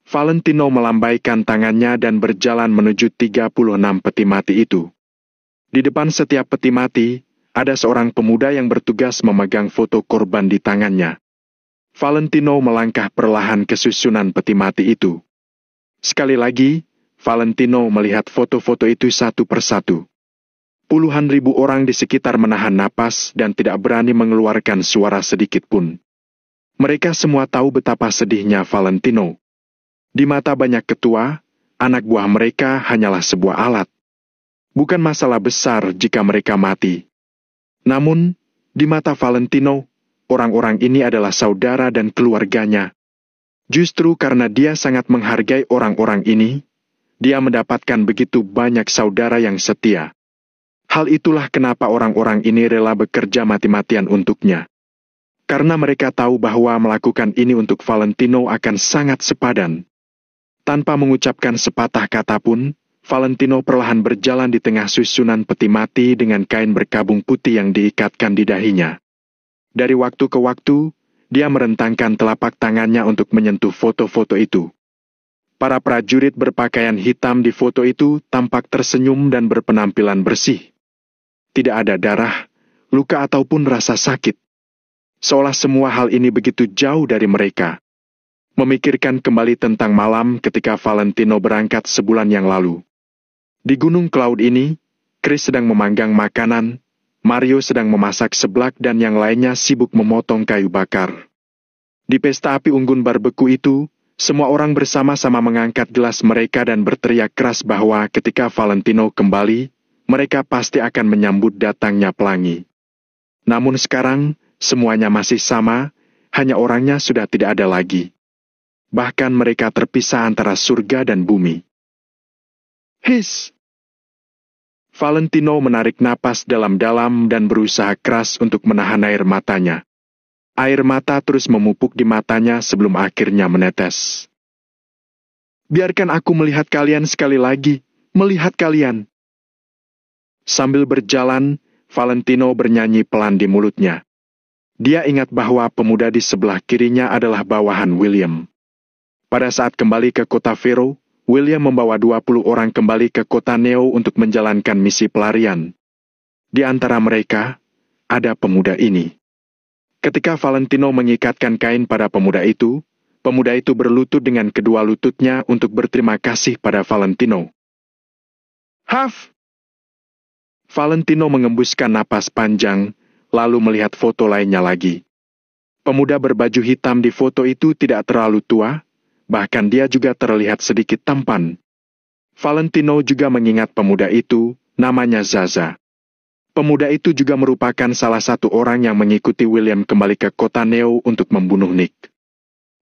Valentino melambaikan tangannya dan berjalan menuju 36 peti mati itu. Di depan setiap peti mati, ada seorang pemuda yang bertugas memegang foto korban di tangannya. Valentino melangkah perlahan ke susunan peti mati itu. Sekali lagi, Valentino melihat foto-foto itu satu persatu. Puluhan ribu orang di sekitar menahan napas dan tidak berani mengeluarkan suara sedikit pun. Mereka semua tahu betapa sedihnya Valentino. Di mata banyak ketua, anak buah mereka hanyalah sebuah alat. Bukan masalah besar jika mereka mati. Namun, di mata Valentino, orang-orang ini adalah saudara dan keluarganya. Justru karena dia sangat menghargai orang-orang ini, dia mendapatkan begitu banyak saudara yang setia. Hal itulah kenapa orang-orang ini rela bekerja mati-matian untuknya. Karena mereka tahu bahwa melakukan ini untuk Valentino akan sangat sepadan. Tanpa mengucapkan sepatah kata pun, Valentino perlahan berjalan di tengah susunan peti mati dengan kain berkabung putih yang diikatkan di dahinya. Dari waktu ke waktu, dia merentangkan telapak tangannya untuk menyentuh foto-foto itu. Para prajurit berpakaian hitam di foto itu tampak tersenyum dan berpenampilan bersih. Tidak ada darah, luka ataupun rasa sakit. Seolah semua hal ini begitu jauh dari mereka. Memikirkan kembali tentang malam ketika Valentino berangkat sebulan yang lalu. Di Gunung Cloud ini, Chris sedang memanggang makanan, Mario sedang memasak seblak dan yang lainnya sibuk memotong kayu bakar. Di pesta api unggun barbeku itu, semua orang bersama-sama mengangkat gelas mereka dan berteriak keras bahwa ketika Valentino kembali, mereka pasti akan menyambut datangnya pelangi. Namun sekarang, semuanya masih sama, hanya orangnya sudah tidak ada lagi. Bahkan mereka terpisah antara surga dan bumi. His! Valentino menarik napas dalam-dalam dan berusaha keras untuk menahan air matanya. Air mata terus memupuk di matanya sebelum akhirnya menetes. Biarkan aku melihat kalian sekali lagi, melihat kalian. Sambil berjalan, Valentino bernyanyi pelan di mulutnya. Dia ingat bahwa pemuda di sebelah kirinya adalah bawahan William. Pada saat kembali ke kota Vero, William membawa 20 orang kembali ke kota Neo untuk menjalankan misi pelarian. Di antara mereka, ada pemuda ini. Ketika Valentino mengikatkan kain pada pemuda itu berlutut dengan kedua lututnya untuk berterima kasih pada Valentino. Haf! Valentino mengembuskan napas panjang, lalu melihat foto lainnya lagi. Pemuda berbaju hitam di foto itu tidak terlalu tua, bahkan dia juga terlihat sedikit tampan. Valentino juga mengingat pemuda itu, namanya Zaza. Pemuda itu juga merupakan salah satu orang yang mengikuti William kembali ke kota Neo untuk membunuh Nick.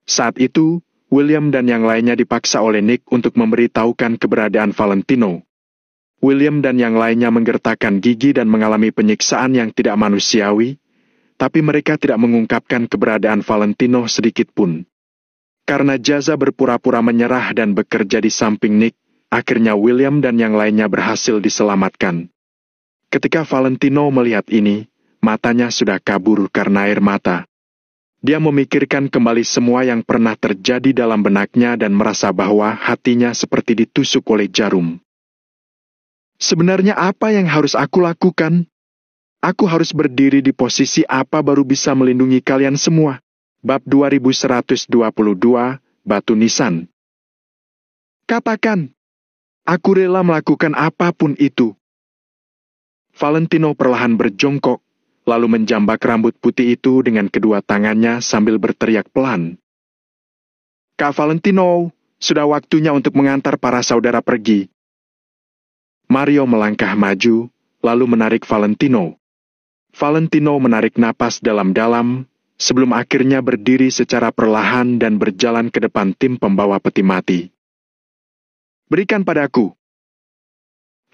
Saat itu, William dan yang lainnya dipaksa oleh Nick untuk memberitahukan keberadaan Valentino. William dan yang lainnya menggertakkan gigi dan mengalami penyiksaan yang tidak manusiawi, tapi mereka tidak mengungkapkan keberadaan Valentino sedikit pun. Karena Zaza berpura-pura menyerah dan bekerja di samping Nick, akhirnya William dan yang lainnya berhasil diselamatkan. Ketika Valentino melihat ini, matanya sudah kabur karena air mata. Dia memikirkan kembali semua yang pernah terjadi dalam benaknya dan merasa bahwa hatinya seperti ditusuk oleh jarum. Sebenarnya apa yang harus aku lakukan? Aku harus berdiri di posisi apa baru bisa melindungi kalian semua? Bab 2122, Batu Nisan. Katakan, aku rela melakukan apapun itu. Valentino perlahan berjongkok, lalu menjambak rambut putih itu dengan kedua tangannya sambil berteriak pelan. Kak Valentino, sudah waktunya untuk mengantar para saudara pergi. Mario melangkah maju, lalu menarik Valentino. Valentino menarik napas dalam-dalam, sebelum akhirnya berdiri secara perlahan dan berjalan ke depan tim pembawa peti mati. Berikan padaku.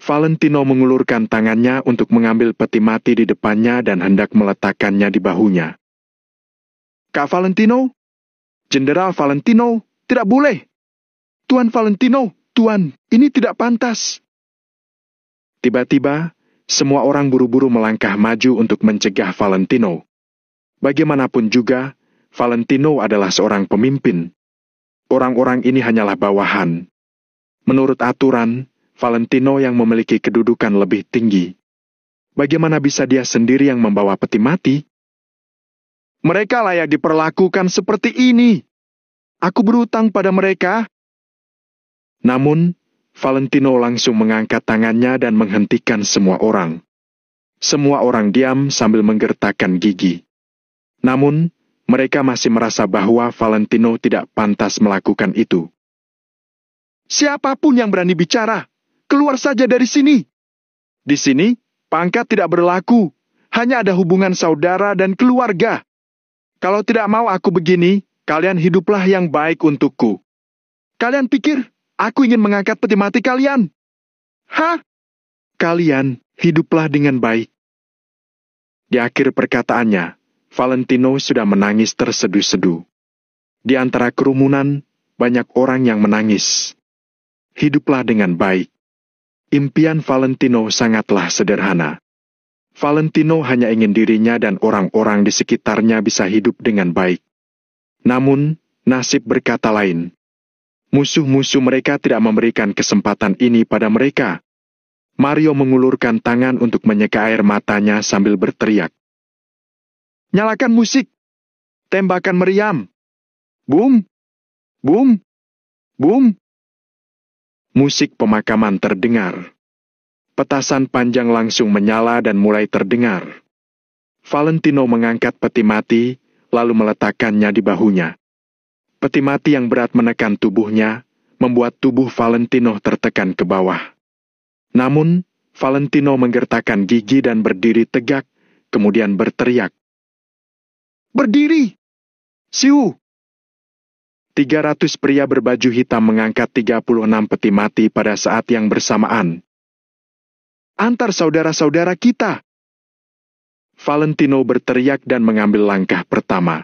Valentino mengulurkan tangannya untuk mengambil peti mati di depannya dan hendak meletakkannya di bahunya. Kak Valentino? Jenderal Valentino, tidak boleh. Tuan Valentino, Tuan, ini tidak pantas. Tiba-tiba, semua orang buru-buru melangkah maju untuk mencegah Valentino. Bagaimanapun juga, Valentino adalah seorang pemimpin. Orang-orang ini hanyalah bawahan. Menurut aturan, Valentino yang memiliki kedudukan lebih tinggi. Bagaimana bisa dia sendiri yang membawa peti mati? Mereka layak diperlakukan seperti ini. Aku berutang pada mereka. Namun, Valentino langsung mengangkat tangannya dan menghentikan semua orang. Semua orang diam sambil menggertakkan gigi. Namun, mereka masih merasa bahwa Valentino tidak pantas melakukan itu. Siapapun yang berani bicara, keluar saja dari sini. Di sini, pangkat tidak berlaku. Hanya ada hubungan saudara dan keluarga. Kalau tidak mau aku begini, kalian hiduplah yang baik untukku. Kalian pikir, aku ingin mengangkat peti mati kalian? Hah? Kalian hiduplah dengan baik. Di akhir perkataannya, Valentino sudah menangis terseduh-seduh. Di antara kerumunan, banyak orang yang menangis. Hiduplah dengan baik. Impian Valentino sangatlah sederhana. Valentino hanya ingin dirinya dan orang-orang di sekitarnya bisa hidup dengan baik. Namun, nasib berkata lain. Musuh-musuh mereka tidak memberikan kesempatan ini pada mereka. Mario mengulurkan tangan untuk menyeka air matanya sambil berteriak. Nyalakan musik. Tembakan meriam. Boom. Boom. Boom. Musik pemakaman terdengar. Petasan panjang langsung menyala dan mulai terdengar. Valentino mengangkat peti mati, lalu meletakkannya di bahunya. Peti mati yang berat menekan tubuhnya, membuat tubuh Valentino tertekan ke bawah. Namun, Valentino menggertakkan gigi dan berdiri tegak, kemudian berteriak. Berdiri! Siu! 300 pria berbaju hitam mengangkat 36 peti mati pada saat yang bersamaan. Antar saudara-saudara kita! Valentino berteriak dan mengambil langkah pertama.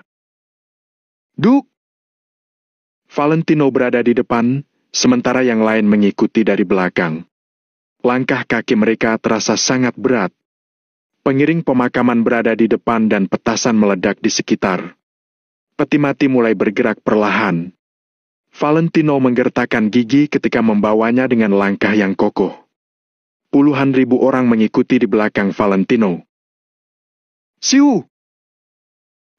Duk! Valentino berada di depan, sementara yang lain mengikuti dari belakang. Langkah kaki mereka terasa sangat berat. Pengiring pemakaman berada di depan dan petasan meledak di sekitar. Peti mati mulai bergerak perlahan. Valentino menggertakkan gigi ketika membawanya dengan langkah yang kokoh. Puluhan ribu orang mengikuti di belakang Valentino. Siu!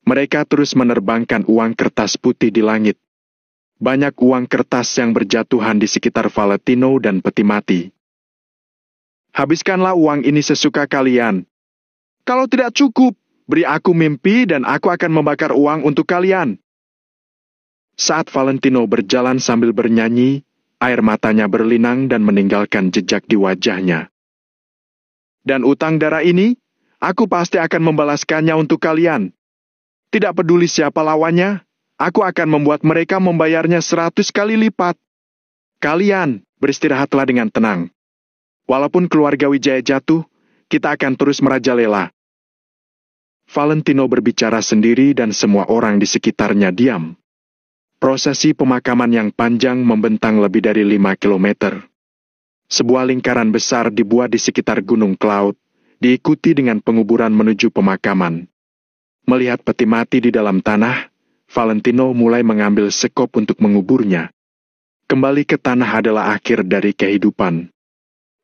Mereka terus menerbangkan uang kertas putih di langit. Banyak uang kertas yang berjatuhan di sekitar Valentino dan peti mati. Habiskanlah uang ini sesuka kalian. Kalau tidak cukup, beri aku mimpi dan aku akan membakar uang untuk kalian." Saat Valentino berjalan sambil bernyanyi, air matanya berlinang dan meninggalkan jejak di wajahnya. "Dan utang darah ini, aku pasti akan membalaskannya untuk kalian. Tidak peduli siapa lawannya, aku akan membuat mereka membayarnya 100 kali lipat. Kalian beristirahatlah dengan tenang. Walaupun keluarga Wijaya jatuh, kita akan terus merajalela." Valentino berbicara sendiri dan semua orang di sekitarnya diam. Prosesi pemakaman yang panjang membentang lebih dari 5 kilometer. Sebuah lingkaran besar dibuat di sekitar Gunung Cloud, diikuti dengan penguburan menuju pemakaman. Melihat peti mati di dalam tanah, Valentino mulai mengambil sekop untuk menguburnya. Kembali ke tanah adalah akhir dari kehidupan.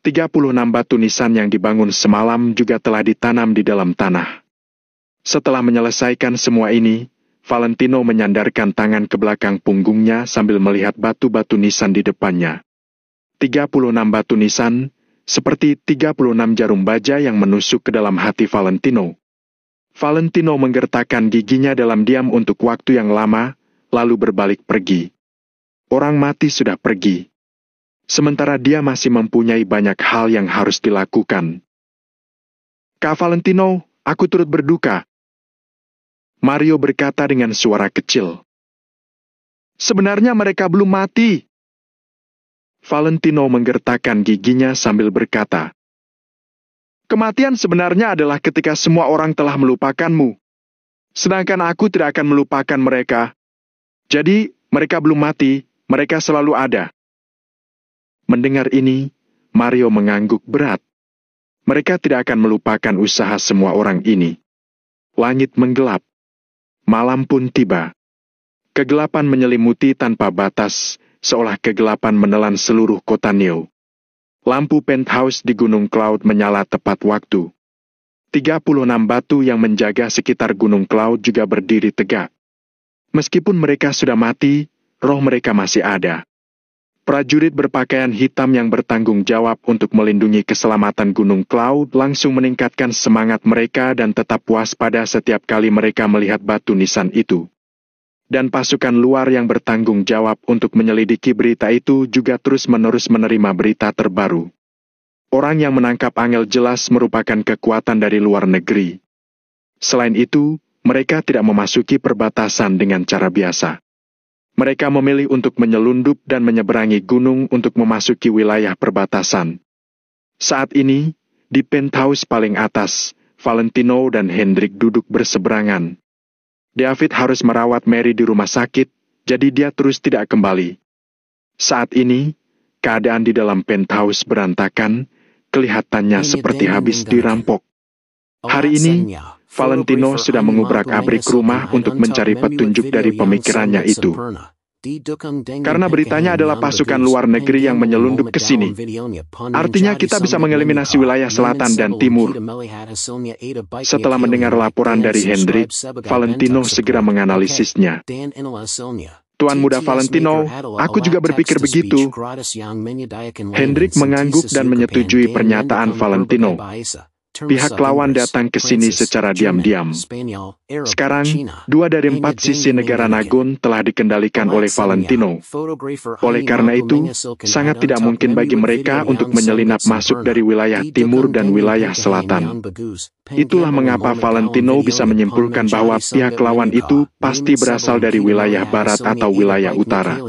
36 batu nisan yang dibangun semalam juga telah ditanam di dalam tanah. Setelah menyelesaikan semua ini, Valentino menyandarkan tangan ke belakang punggungnya sambil melihat batu-batu nisan di depannya. 36 batu nisan, seperti 36 jarum baja yang menusuk ke dalam hati Valentino. Valentino menggertakkan giginya dalam diam untuk waktu yang lama, lalu berbalik pergi. Orang mati sudah pergi. Sementara dia masih mempunyai banyak hal yang harus dilakukan. "Kak Valentino, aku turut berduka," Mario berkata dengan suara kecil. "Sebenarnya mereka belum mati." Valentino menggertakkan giginya sambil berkata, "Kematian sebenarnya adalah ketika semua orang telah melupakanmu. Sedangkan aku tidak akan melupakan mereka. Jadi, mereka belum mati, mereka selalu ada." Mendengar ini, Mario mengangguk berat. Mereka tidak akan melupakan usaha semua orang ini. Langit menggelap. Malam pun tiba. Kegelapan menyelimuti tanpa batas, seolah kegelapan menelan seluruh kota Neo. Lampu penthouse di Gunung Cloud menyala tepat waktu. 36 batu yang menjaga sekitar Gunung Cloud juga berdiri tegak. Meskipun mereka sudah mati, roh mereka masih ada. Prajurit berpakaian hitam yang bertanggung jawab untuk melindungi keselamatan Gunung Cloud langsung meningkatkan semangat mereka dan tetap waspada setiap kali mereka melihat batu nisan itu. Dan pasukan luar yang bertanggung jawab untuk menyelidiki berita itu juga terus-menerus menerima berita terbaru. Orang yang menangkap Angel jelas merupakan kekuatan dari luar negeri. Selain itu, mereka tidak memasuki perbatasan dengan cara biasa. Mereka memilih untuk menyelundup dan menyeberangi gunung untuk memasuki wilayah perbatasan. Saat ini, di penthouse paling atas, Valentino dan Hendrik duduk berseberangan. David harus merawat Mary di rumah sakit, jadi dia terus tidak kembali. Saat ini, keadaan di dalam penthouse berantakan, kelihatannya seperti habis dirampok. Hari ini, Valentino sudah mengubrak-abrik rumah untuk mencari petunjuk dari pemikirannya itu. Karena beritanya adalah pasukan luar negeri yang menyelundup ke sini. Artinya kita bisa mengeliminasi wilayah selatan dan timur. Setelah mendengar laporan dari Hendrik, Valentino segera menganalisisnya. "Tuan Muda Valentino, aku juga berpikir begitu." Hendrik mengangguk dan menyetujui pernyataan Valentino. Pihak lawan datang ke sini secara diam-diam. Sekarang, 2 dari 4 sisi negara Nagun telah dikendalikan oleh Valentino. Oleh karena itu, sangat tidak mungkin bagi mereka untuk menyelinap masuk dari wilayah timur dan wilayah selatan. Itulah mengapa Valentino bisa menyimpulkan bahwa pihak lawan itu pasti berasal dari wilayah barat atau wilayah utara.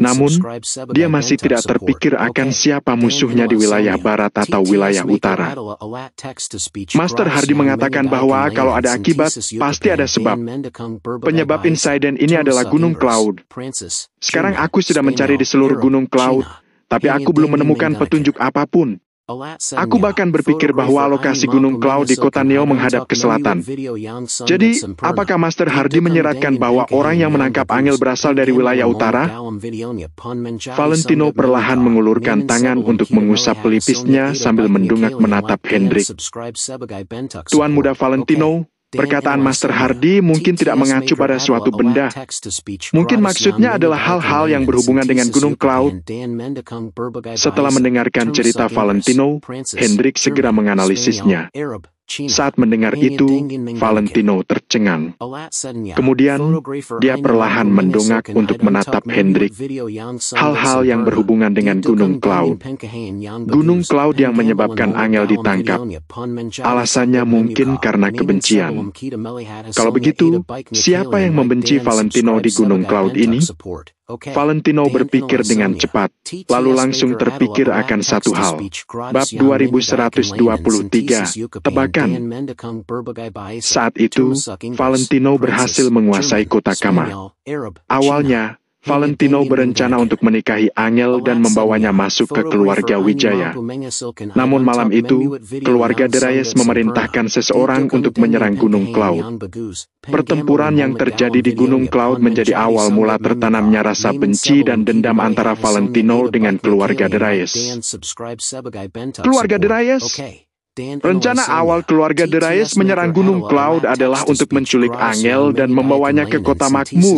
Namun, dia masih tidak terpikir akan siapa musuhnya di wilayah barat atau wilayah utara. Master Hardy mengatakan bahwa kalau ada akibat, pasti ada sebab. Penyebab insiden ini adalah Gunung Cloud. Sekarang aku sudah mencari di seluruh Gunung Cloud, tapi aku belum menemukan petunjuk apapun. Aku bahkan berpikir bahwa lokasi Gunung Cloud di kota Neo menghadap ke selatan. Jadi, apakah Master Hardy menyiratkan bahwa orang yang menangkap Angel berasal dari wilayah utara? Valentino perlahan mengulurkan tangan untuk mengusap pelipisnya sambil mendungak menatap Hendrik. "Tuan Muda Valentino, perkataan Master Hardy mungkin tidak mengacu pada suatu benda. Mungkin maksudnya adalah hal-hal yang berhubungan dengan Gunung Cloud." Setelah mendengarkan cerita Valentino, Hendrik segera menganalisisnya. Saat mendengar itu, Valentino tercengang. Kemudian, dia perlahan mendongak untuk menatap Hendrik. Hal-hal yang berhubungan dengan Gunung Cloud. Gunung Cloud yang menyebabkan Angel ditangkap. Alasannya mungkin karena kebencian. Kalau begitu, siapa yang membenci Valentino di Gunung Cloud ini? Valentino berpikir dengan cepat, lalu langsung terpikir akan satu hal. Bab 2123, tebakan. Saat itu, Valentino berhasil menguasai kota Kama. Awalnya, Valentino berencana untuk menikahi Angel dan membawanya masuk ke keluarga Wijaya. Namun malam itu, keluarga Darius memerintahkan seseorang untuk menyerang Gunung Cloud. Pertempuran yang terjadi di Gunung Cloud menjadi awal mula tertanamnya rasa benci dan dendam antara Valentino dengan keluarga Darius. Keluarga Darius? Rencana awal keluarga Darius menyerang Gunung Cloud adalah untuk menculik Angel dan membawanya ke kota makmur.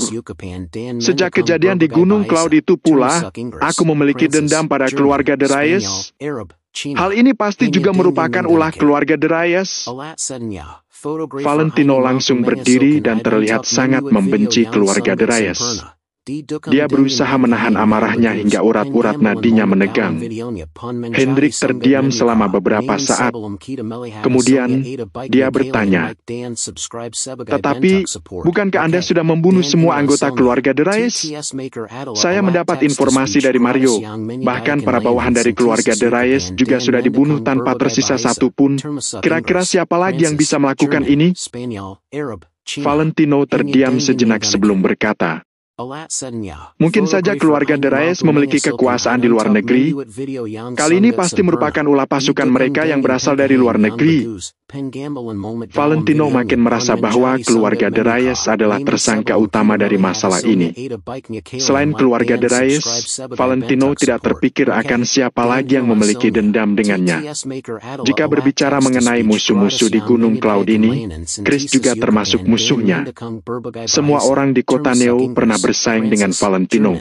Sejak kejadian di Gunung Cloud itu pula, aku memiliki dendam pada keluarga Darius. Hal ini pasti juga merupakan ulah keluarga Darius. Valentino langsung berdiri dan terlihat sangat membenci keluarga Darius. Dia berusaha menahan amarahnya hingga urat-urat nadinya menegang. Hendrik terdiam selama beberapa saat. Kemudian, dia bertanya, "Tetapi, bukankah Anda sudah membunuh semua anggota keluarga Darius?" Saya mendapat informasi dari Mario, bahkan para bawahan dari keluarga Darius juga sudah dibunuh tanpa tersisa satu pun. Kira-kira siapa lagi yang bisa melakukan ini? Valentino terdiam sejenak sebelum berkata, "Mungkin saja keluarga Darius memiliki kekuasaan di luar negeri. Kali ini pasti merupakan ulah pasukan mereka yang berasal dari luar negeri." Valentino makin merasa bahwa keluarga Darius adalah tersangka utama dari masalah ini. Selain keluarga Darius, Valentino tidak terpikir akan siapa lagi yang memiliki dendam dengannya. Jika berbicara mengenai musuh-musuh di Gunung Cloud ini, Chris juga termasuk musuhnya. Semua orang di kota Neo pernah bersaing dengan Valentino.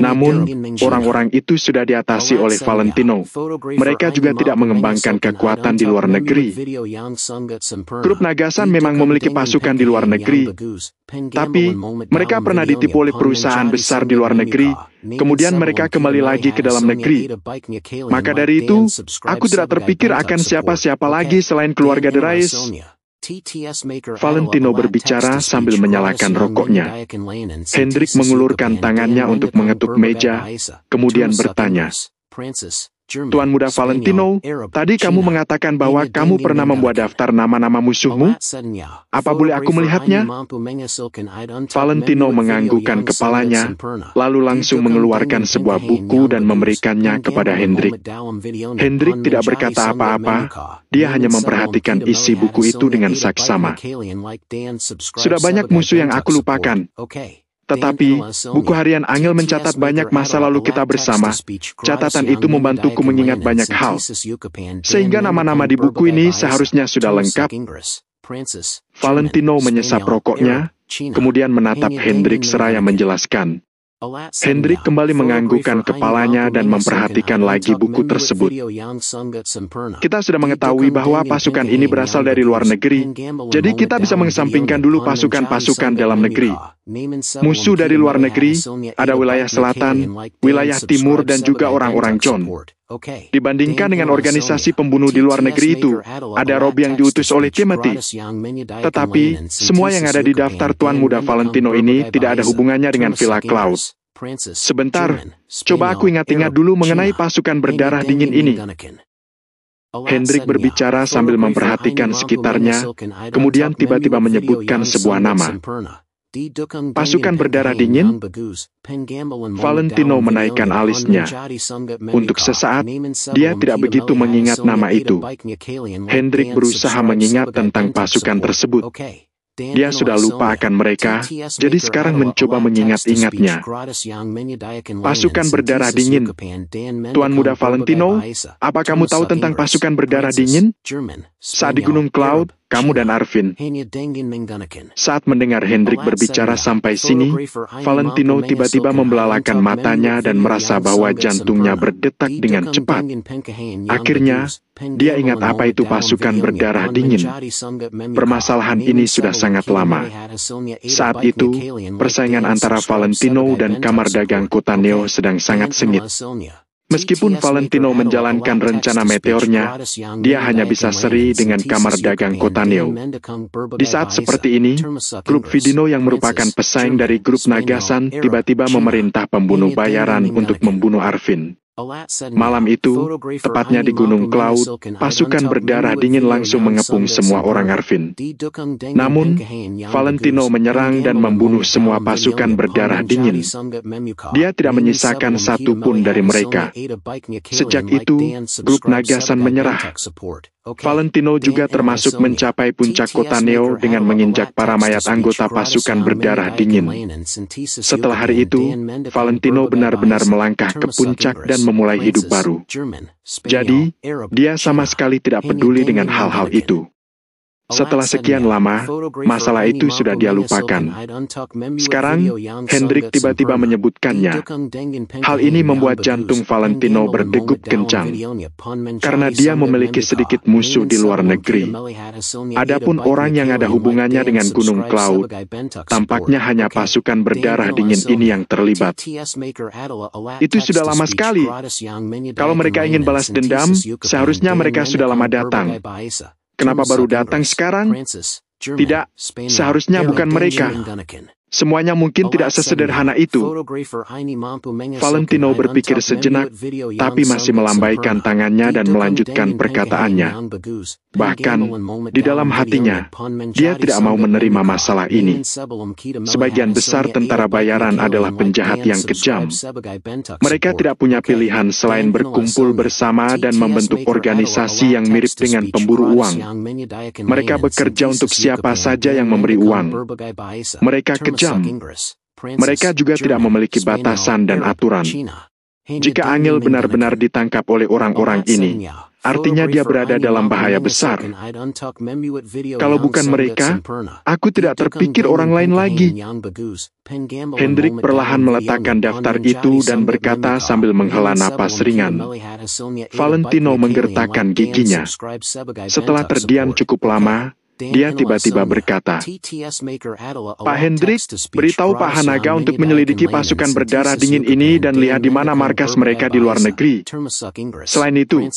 Namun, orang-orang itu sudah diatasi oleh Valentino. Mereka juga tidak mengembangkan kekuatan di luar negeri. Grup Nagasan memang memiliki pasukan di luar negeri, tapi mereka pernah ditipu oleh perusahaan besar di luar negeri, kemudian mereka kembali lagi ke dalam negeri. Maka dari itu, aku tidak terpikir akan siapa-siapa lagi selain keluarga Darius. Valentino berbicara sambil menyalakan rokoknya. Hendrik mengulurkan tangannya untuk mengetuk meja, kemudian bertanya, "Tuan Muda Valentino, tadi kamu mengatakan bahwa kamu pernah membuat daftar nama-nama musuhmu? Apa boleh aku melihatnya?" Valentino menganggukkan kepalanya, lalu langsung mengeluarkan sebuah buku dan memberikannya kepada Hendrik. Hendrik tidak berkata apa-apa, dia hanya memperhatikan isi buku itu dengan saksama. "Sudah banyak musuh yang aku lupakan. Tetapi, buku harian Angel mencatat banyak masa lalu kita bersama. Catatan itu membantuku mengingat banyak hal. Sehingga nama-nama di buku ini seharusnya sudah lengkap." Valentino menyesap rokoknya, kemudian menatap Hendrik seraya menjelaskan. Hendrik kembali menganggukkan kepalanya dan memperhatikan lagi buku tersebut. "Kita sudah mengetahui bahwa pasukan ini berasal dari luar negeri, jadi kita bisa mengesampingkan dulu pasukan-pasukan dalam negeri. Musuh dari luar negeri, ada wilayah selatan, wilayah timur, dan juga orang-orang John. Dibandingkan dengan organisasi pembunuh di luar negeri itu, ada Rob yang diutus oleh Timothy. Tetapi, semua yang ada di daftar Tuan Muda Valentino ini tidak ada hubungannya dengan Villa Cloud. Sebentar, coba aku ingat-ingat dulu mengenai pasukan berdarah dingin ini." Hendrik berbicara sambil memperhatikan sekitarnya, kemudian tiba-tiba menyebutkan sebuah nama. "Pasukan berdarah dingin?" Valentino menaikkan alisnya. Untuk sesaat, dia tidak begitu mengingat nama itu. Hendrik berusaha mengingat tentang pasukan tersebut. Dia sudah lupa akan mereka, jadi sekarang mencoba mengingat-ingatnya. "Pasukan berdarah dingin. Tuan Muda Valentino, apa kamu tahu tentang pasukan berdarah dingin? Saat di Gunung Cloud, kamu dan Arvin. Saat mendengar Hendrik berbicara sampai sini, Valentino tiba-tiba membelalakan matanya dan merasa bahwa jantungnya berdetak dengan cepat. Akhirnya, dia ingat apa itu pasukan berdarah dingin. Permasalahan ini sudah sangat lama. Saat itu, persaingan antara Valentino dan kamar dagang kota Neo sedang sangat sengit. Meskipun Valentino menjalankan rencana meteornya, dia hanya bisa seri dengan kamar dagang kota Neo. Di saat seperti ini, grup Vidino yang merupakan pesaing dari grup Nagasan tiba-tiba memerintah pembunuh bayaran untuk membunuh Arvin. Malam itu, tepatnya di Gunung Cloud, pasukan berdarah dingin langsung mengepung semua orang Arvin. Namun, Valentino menyerang dan membunuh semua pasukan berdarah dingin. Dia tidak menyisakan satu pun dari mereka. Sejak itu, grup Nagasan menyerah. Valentino juga termasuk mencapai puncak kota Neo dengan menginjak para mayat anggota pasukan berdarah dingin. Setelah hari itu, Valentino benar-benar melangkah ke puncak dan memulai hidup baru. Jadi, dia sama sekali tidak peduli dengan hal-hal itu. Setelah sekian lama, masalah itu sudah dia lupakan. Sekarang, Hendrik tiba-tiba menyebutkannya. Hal ini membuat jantung Valentino berdegup kencang, karena dia memiliki sedikit musuh di luar negeri. Adapun orang yang ada hubungannya dengan Gunung Cloud, tampaknya hanya pasukan berdarah dingin ini yang terlibat. Itu sudah lama sekali. Kalau mereka ingin balas dendam, seharusnya mereka sudah lama datang. Kenapa baru datang sekarang? Tidak, seharusnya bukan mereka. Semuanya mungkin tidak sesederhana itu. Valentino berpikir sejenak, tapi masih melambaikan tangannya dan melanjutkan perkataannya. Bahkan, di dalam hatinya, dia tidak mau menerima masalah ini. Sebagian besar tentara bayaran adalah penjahat yang kejam. Mereka tidak punya pilihan selain berkumpul bersama dan membentuk organisasi yang mirip dengan pemburu uang. Mereka bekerja untuk siapa saja yang memberi uang. Mereka kejam. Mereka juga tidak memiliki batasan dan aturan. Jika Angel benar-benar ditangkap oleh orang-orang ini, artinya dia berada dalam bahaya besar. Kalau bukan mereka, aku tidak terpikir orang lain lagi. Hendrik perlahan meletakkan daftar itu dan berkata sambil menghela napas ringan. Valentino menggertakkan giginya. Setelah terdiam cukup lama, dia tiba-tiba berkata, Pak Hendrik, beritahu Pak Hanaga untuk menyelidiki pasukan berdarah dingin ini dan lihat di mana markas mereka di luar negeri. Selain itu,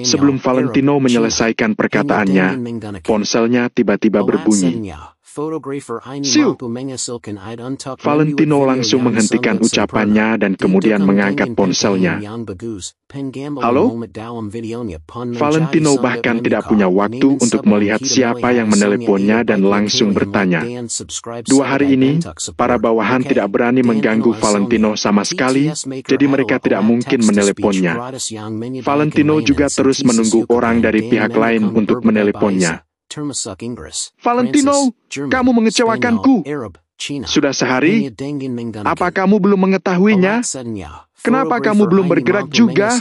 sebelum Valentino menyelesaikan perkataannya, ponselnya tiba-tiba berbunyi. Siu! Valentino langsung menghentikan ucapannya dan kemudian mengangkat ponselnya. Halo? Valentino bahkan tidak punya waktu untuk melihat siapa yang meneleponnya dan langsung bertanya. 2 hari ini, para bawahan tidak berani mengganggu Valentino sama sekali, jadi mereka tidak mungkin meneleponnya. Valentino juga terus menunggu orang dari pihak lain untuk meneleponnya. Valentino, kamu mengecewakanku. Sudah sehari, apa kamu belum mengetahuinya? Kenapa kamu belum bergerak juga?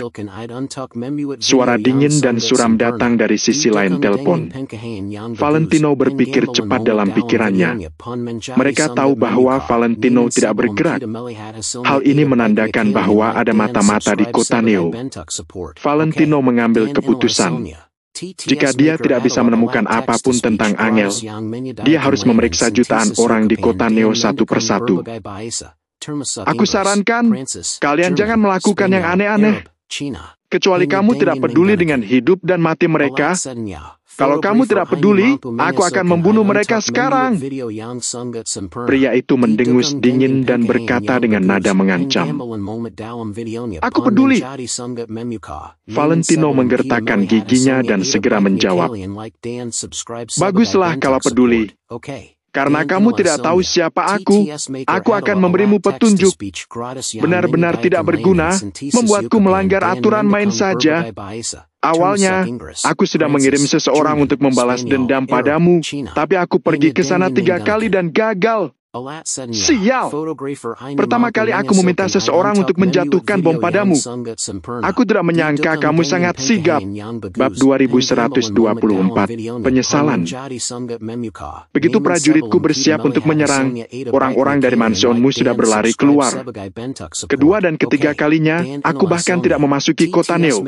Suara dingin dan suram datang dari sisi lain telepon. Valentino berpikir cepat dalam pikirannya. Mereka tahu bahwa Valentino tidak bergerak. Hal ini menandakan bahwa ada mata-mata di kota Neo. Valentino mengambil keputusan. Jika dia tidak bisa menemukan apapun tentang Angel, dia harus memeriksa jutaan orang di kota Neo satu persatu. Aku sarankan, kalian jangan melakukan yang aneh-aneh. Kecuali kamu tidak peduli dengan hidup dan mati mereka. Kalau kamu tidak peduli, aku akan membunuh mereka sekarang. Pria itu mendengus dingin dan berkata dengan nada mengancam. Aku peduli. Valentino menggertakkan giginya dan segera menjawab. Baguslah kalau peduli. Karena kamu tidak tahu siapa aku akan memberimu petunjuk. Benar-benar tidak berguna, membuatku melanggar aturan main saja. Awalnya, aku sudah mengirim seseorang untuk membalas dendam padamu, tapi aku pergi ke sana 3 kali dan gagal. Sial! Pertama kali aku meminta seseorang untuk menjatuhkan bom padamu. Aku tidak menyangka kamu sangat sigap. Bab 2124. Penyesalan. Begitu prajuritku bersiap untuk menyerang, orang-orang dari mansionmu sudah berlari keluar. Kedua dan ketiga kalinya, aku bahkan tidak memasuki kota Neo.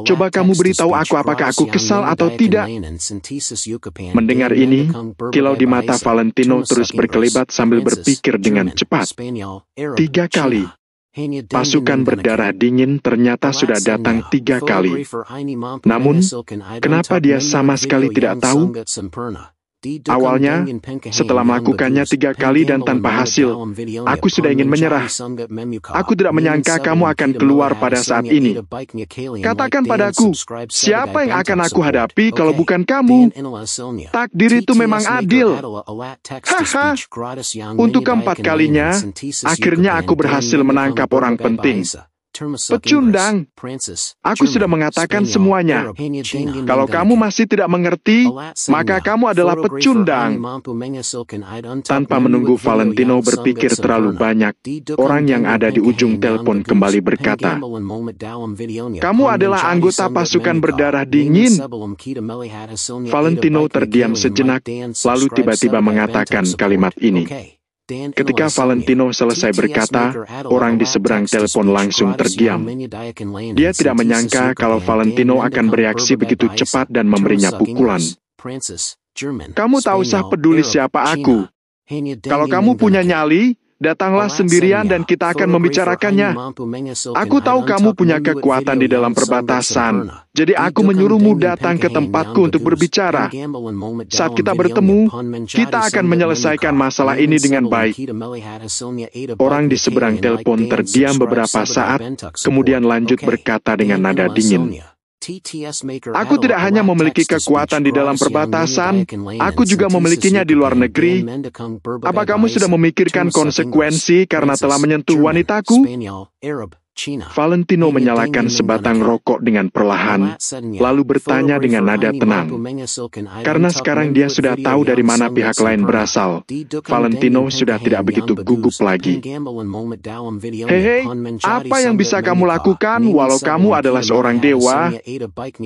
Coba kamu beritahu aku apakah aku kesal atau tidak. Mendengar ini, kilau di mata Valentino terus berkelebat sambil berpikir dengan cepat. 3 kali. Pasukan berdarah dingin ternyata sudah datang 3 kali. Namun, kenapa dia sama sekali tidak tahu? Awalnya, setelah melakukannya 3 kali dan tanpa hasil, aku sudah ingin menyerah. Aku tidak menyangka kamu akan keluar pada saat ini. Katakan padaku, siapa yang akan aku hadapi kalau bukan kamu? Takdir itu memang adil. Haha, untuk keempat kalinya, akhirnya aku berhasil menangkap orang penting. Pecundang. Aku sudah mengatakan semuanya. Kalau kamu masih tidak mengerti, maka kamu adalah pecundang. Tanpa menunggu Valentino berpikir terlalu banyak, orang yang ada di ujung telepon kembali berkata, "Kamu adalah anggota pasukan berdarah dingin." Valentino terdiam sejenak, lalu tiba-tiba mengatakan kalimat ini. Ketika Valentino selesai berkata, orang di seberang telepon langsung terdiam. Dia tidak menyangka kalau Valentino akan bereaksi begitu cepat dan memberinya pukulan. "Kamu tak usah peduli siapa aku. Kalau kamu punya nyali, datanglah sendirian dan kita akan membicarakannya. Aku tahu kamu punya kekuatan di dalam perbatasan, jadi aku menyuruhmu datang ke tempatku untuk berbicara. Saat kita bertemu, kita akan menyelesaikan masalah ini dengan baik." Orang di seberang telepon terdiam beberapa saat, kemudian lanjut berkata dengan nada dingin, "Aku tidak hanya memiliki kekuatan di dalam perbatasan, aku juga memilikinya di luar negeri. Apa kamu sudah memikirkan konsekuensi karena telah menyentuh wanitaku?" Valentino menyalakan sebatang rokok dengan perlahan, lalu bertanya dengan nada tenang. Karena sekarang dia sudah tahu dari mana pihak lain berasal, Valentino sudah tidak begitu gugup lagi. "Hei, apa yang bisa kamu lakukan walau kamu adalah seorang dewa?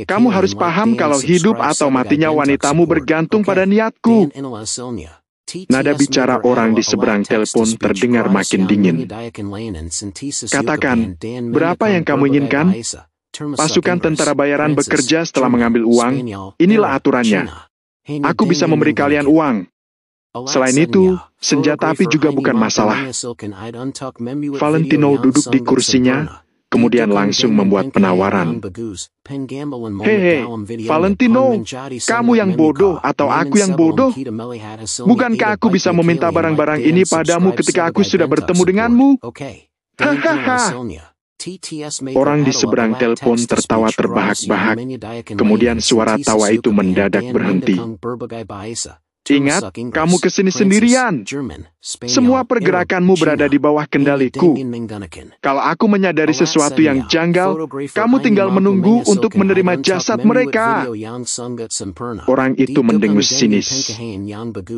Kamu harus paham kalau hidup atau matinya wanitamu bergantung pada niatku." Nada bicara orang di seberang telepon terdengar makin dingin. "Katakan, berapa yang kamu inginkan?" Pasukan tentara bayaran bekerja setelah mengambil uang. Inilah aturannya. Aku bisa memberi kalian uang. Selain itu, senjata api juga bukan masalah. Valentino duduk di kursinya, kemudian langsung membuat penawaran. "Hei, Valentino, kamu yang bodoh atau aku yang bodoh? Bukankah aku bisa meminta barang-barang ini padamu ketika aku sudah bertemu denganmu?" Hahaha. Orang di seberang telepon tertawa terbahak-bahak, kemudian suara tawa itu mendadak berhenti. "Ingat, kamu kesini sendirian. Semua pergerakanmu berada di bawah kendaliku. Kalau aku menyadari sesuatu yang janggal, kamu tinggal menunggu untuk menerima jasad mereka." Orang itu mendengus sinis.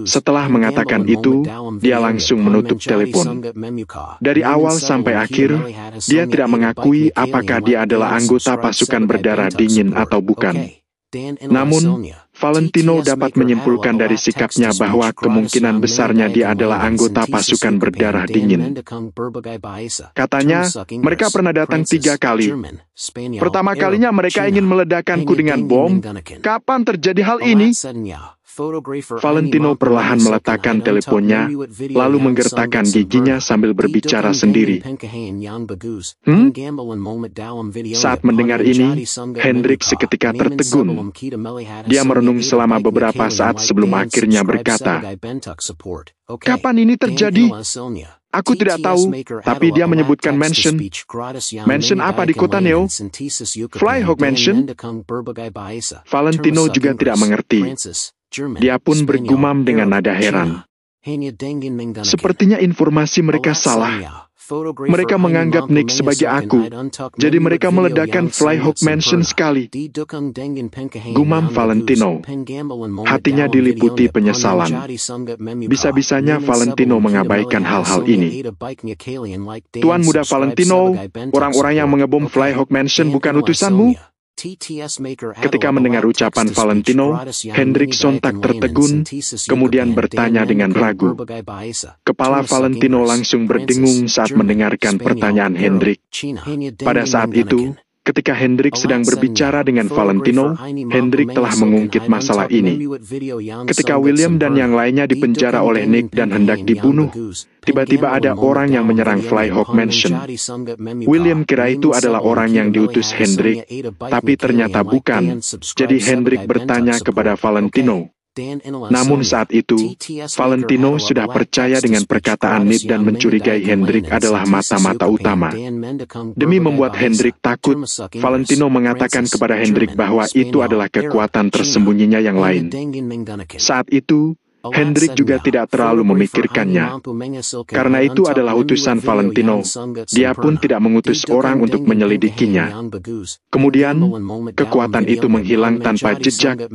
Setelah mengatakan itu, dia langsung menutup telepon. Dari awal sampai akhir, dia tidak mengakui apakah dia adalah anggota pasukan berdarah dingin atau bukan. Namun, Valentino dapat menyimpulkan dari sikapnya bahwa kemungkinan besarnya dia adalah anggota pasukan berdarah dingin. Katanya, mereka pernah datang 3 kali. Pertama kalinya mereka ingin meledakkanku dengan bom. Kapan terjadi hal ini? Valentino perlahan meletakkan teleponnya, lalu menggertakkan giginya sambil berbicara sendiri. Saat mendengar ini, Hendrik seketika tertegun. Dia merenung selama beberapa saat sebelum akhirnya berkata, "Kapan ini terjadi? Aku tidak tahu, tapi dia menyebutkan mansion. Mansion apa di kota Neo? Flyhawk Mansion?" Valentino juga tidak mengerti. Dia pun bergumam dengan nada heran. "Sepertinya informasi mereka salah. Mereka menganggap Nick sebagai aku, jadi mereka meledakkan Flyhawk Mansion sekali. Gumam Valentino. Hatinya diliputi penyesalan. Bisa-bisanya Valentino mengabaikan hal-hal ini. Tuan Muda Valentino, orang-orang yang mengebom Flyhawk Mansion bukan utusanmu? Ketika mendengar ucapan Valentino, Hendrik sontak tertegun, kemudian bertanya dengan ragu. Kepala Valentino langsung berdengung saat mendengarkan pertanyaan Hendrik. Pada saat itu, ketika Hendrik sedang berbicara dengan Valentino, Hendrik telah mengungkit masalah ini. Ketika William dan yang lainnya dipenjara oleh Nick dan hendak dibunuh, tiba-tiba ada orang yang menyerang Flyhawk Mansion. William kira itu adalah orang yang diutus Hendrik, tapi ternyata bukan. Jadi Hendrik bertanya kepada Valentino. Namun saat itu, Valentino sudah percaya dengan perkataan Nick dan mencurigai Hendrik adalah mata-mata utama. Demi membuat Hendrik takut, Valentino mengatakan kepada Hendrik bahwa itu adalah kekuatan tersembunyinya yang lain. Saat itu, Hendrik juga tidak terlalu memikirkannya. Karena itu adalah utusan Valentino, dia pun tidak mengutus orang untuk menyelidikinya. Kemudian, kekuatan itu menghilang tanpa jejak.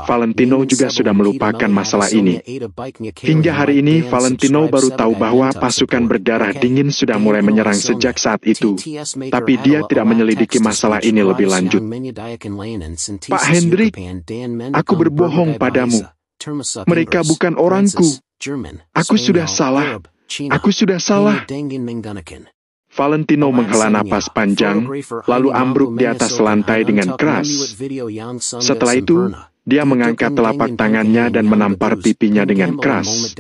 Valentino juga sudah melupakan masalah ini. Hingga hari ini, Valentino baru tahu bahwa pasukan berdarah dingin sudah mulai menyerang sejak saat itu. Tapi dia tidak menyelidiki masalah ini lebih lanjut. Pak Hendrik, aku berbohong padamu. Mereka bukan orangku. Aku sudah salah. Aku sudah salah. Valentino menghela napas panjang, lalu ambruk di atas lantai dengan keras. Setelah itu, dia mengangkat telapak tangannya dan menampar pipinya dengan keras.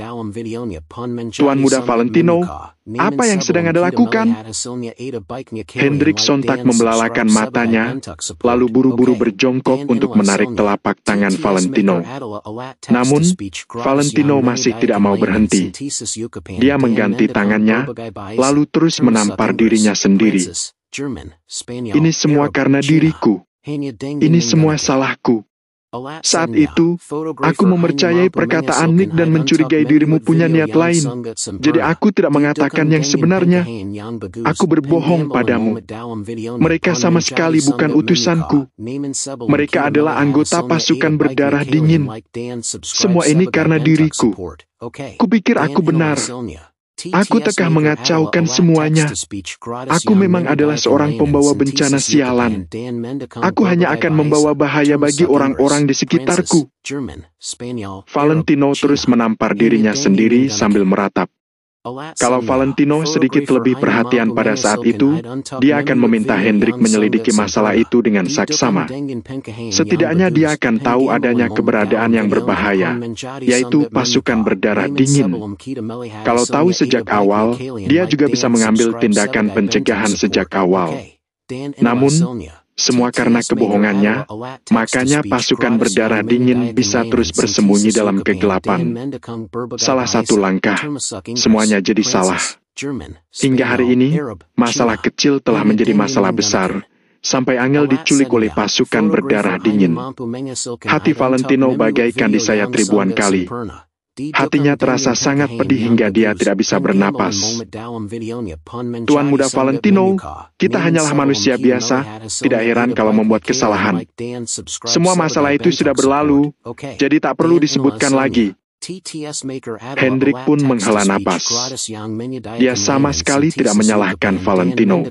Tuan Muda Valentino, apa yang sedang Anda lakukan? Hendrik sontak membelalakan matanya, lalu buru-buru berjongkok untuk menarik telapak tangan Valentino. Namun, Valentino masih tidak mau berhenti. Dia mengganti tangannya, lalu terus menampar dirinya sendiri. Ini semua karena diriku. Ini semua salahku. Saat itu, aku mempercayai perkataan Nick dan mencurigai dirimu punya niat lain. Jadi aku tidak mengatakan yang sebenarnya. Aku berbohong padamu. Mereka sama sekali bukan utusanku. Mereka adalah anggota pasukan berdarah dingin. Semua ini karena diriku. Kupikir aku benar. Aku tekah mengacaukan semuanya. Aku memang adalah seorang pembawa bencana sialan. Aku hanya akan membawa bahaya bagi orang-orang di sekitarku. Valentino terus menampar dirinya sendiri sambil meratap. Kalau Valentino sedikit lebih perhatian pada saat itu, dia akan meminta Hendrik menyelidiki masalah itu dengan saksama. Setidaknya dia akan tahu adanya keberadaan yang berbahaya, yaitu pasukan berdarah dingin. Kalau tahu sejak awal, dia juga bisa mengambil tindakan pencegahan sejak awal. Namun, semua karena kebohongannya, makanya pasukan berdarah dingin bisa terus bersembunyi dalam kegelapan. Salah satu langkah, semuanya jadi salah. Hingga hari ini, masalah kecil telah menjadi masalah besar, sampai Angel diculik oleh pasukan berdarah dingin. Hati Valentino bagaikan disayat ribuan kali. Hatinya terasa sangat pedih hingga dia tidak bisa bernapas. Tuan Muda Valentino, kita hanyalah manusia biasa, tidak heran kalau membuat kesalahan. Semua masalah itu sudah berlalu, jadi tak perlu disebutkan lagi. Hendrik pun menghela napas. Dia sama sekali tidak menyalahkan Valentino.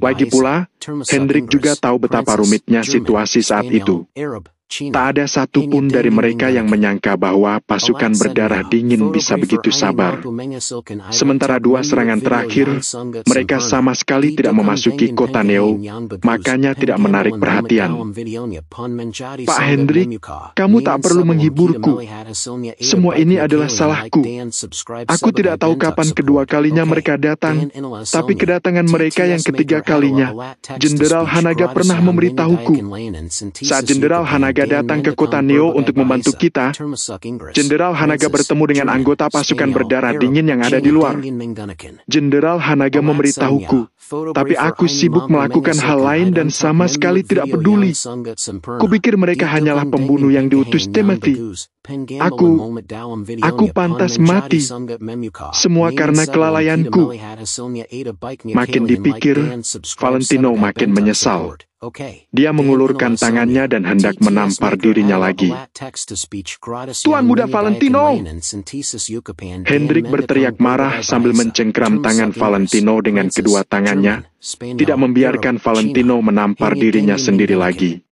Lagi pula, Hendrik juga tahu betapa rumitnya situasi saat itu. Tak ada satupun dari mereka yang menyangka bahwa pasukan berdarah dingin bisa begitu sabar. Sementara dua serangan terakhir, mereka sama sekali tidak memasuki kota Neo, makanya tidak menarik perhatian. Pak Hendrik, kamu tak perlu menghiburku. Semua ini adalah salahku. Aku tidak tahu kapan kedua kalinya mereka datang, tapi kedatangan mereka yang ketiga kalinya, Jenderal Hanaga pernah memberitahuku. Saat Jenderal Hanaga datang ke kota Neo untuk membantu kita, Jenderal Hanaga bertemu dengan anggota pasukan berdarah dingin yang ada di luar. Jenderal Hanaga memberitahuku, tapi aku sibuk melakukan hal lain dan sama sekali tidak peduli. Kupikir mereka hanyalah pembunuh yang diutus Timothy. Aku pantas mati. Semua karena kelalaianku. Makin dipikir, Valentino makin menyesal. Dia mengulurkan tangannya dan hendak menampar dirinya lagi. Tuan Muda Valentino! Hendrik berteriak marah sambil mencengkram tangan Valentino dengan kedua tangannya, tidak membiarkan Valentino menampar dirinya sendiri lagi.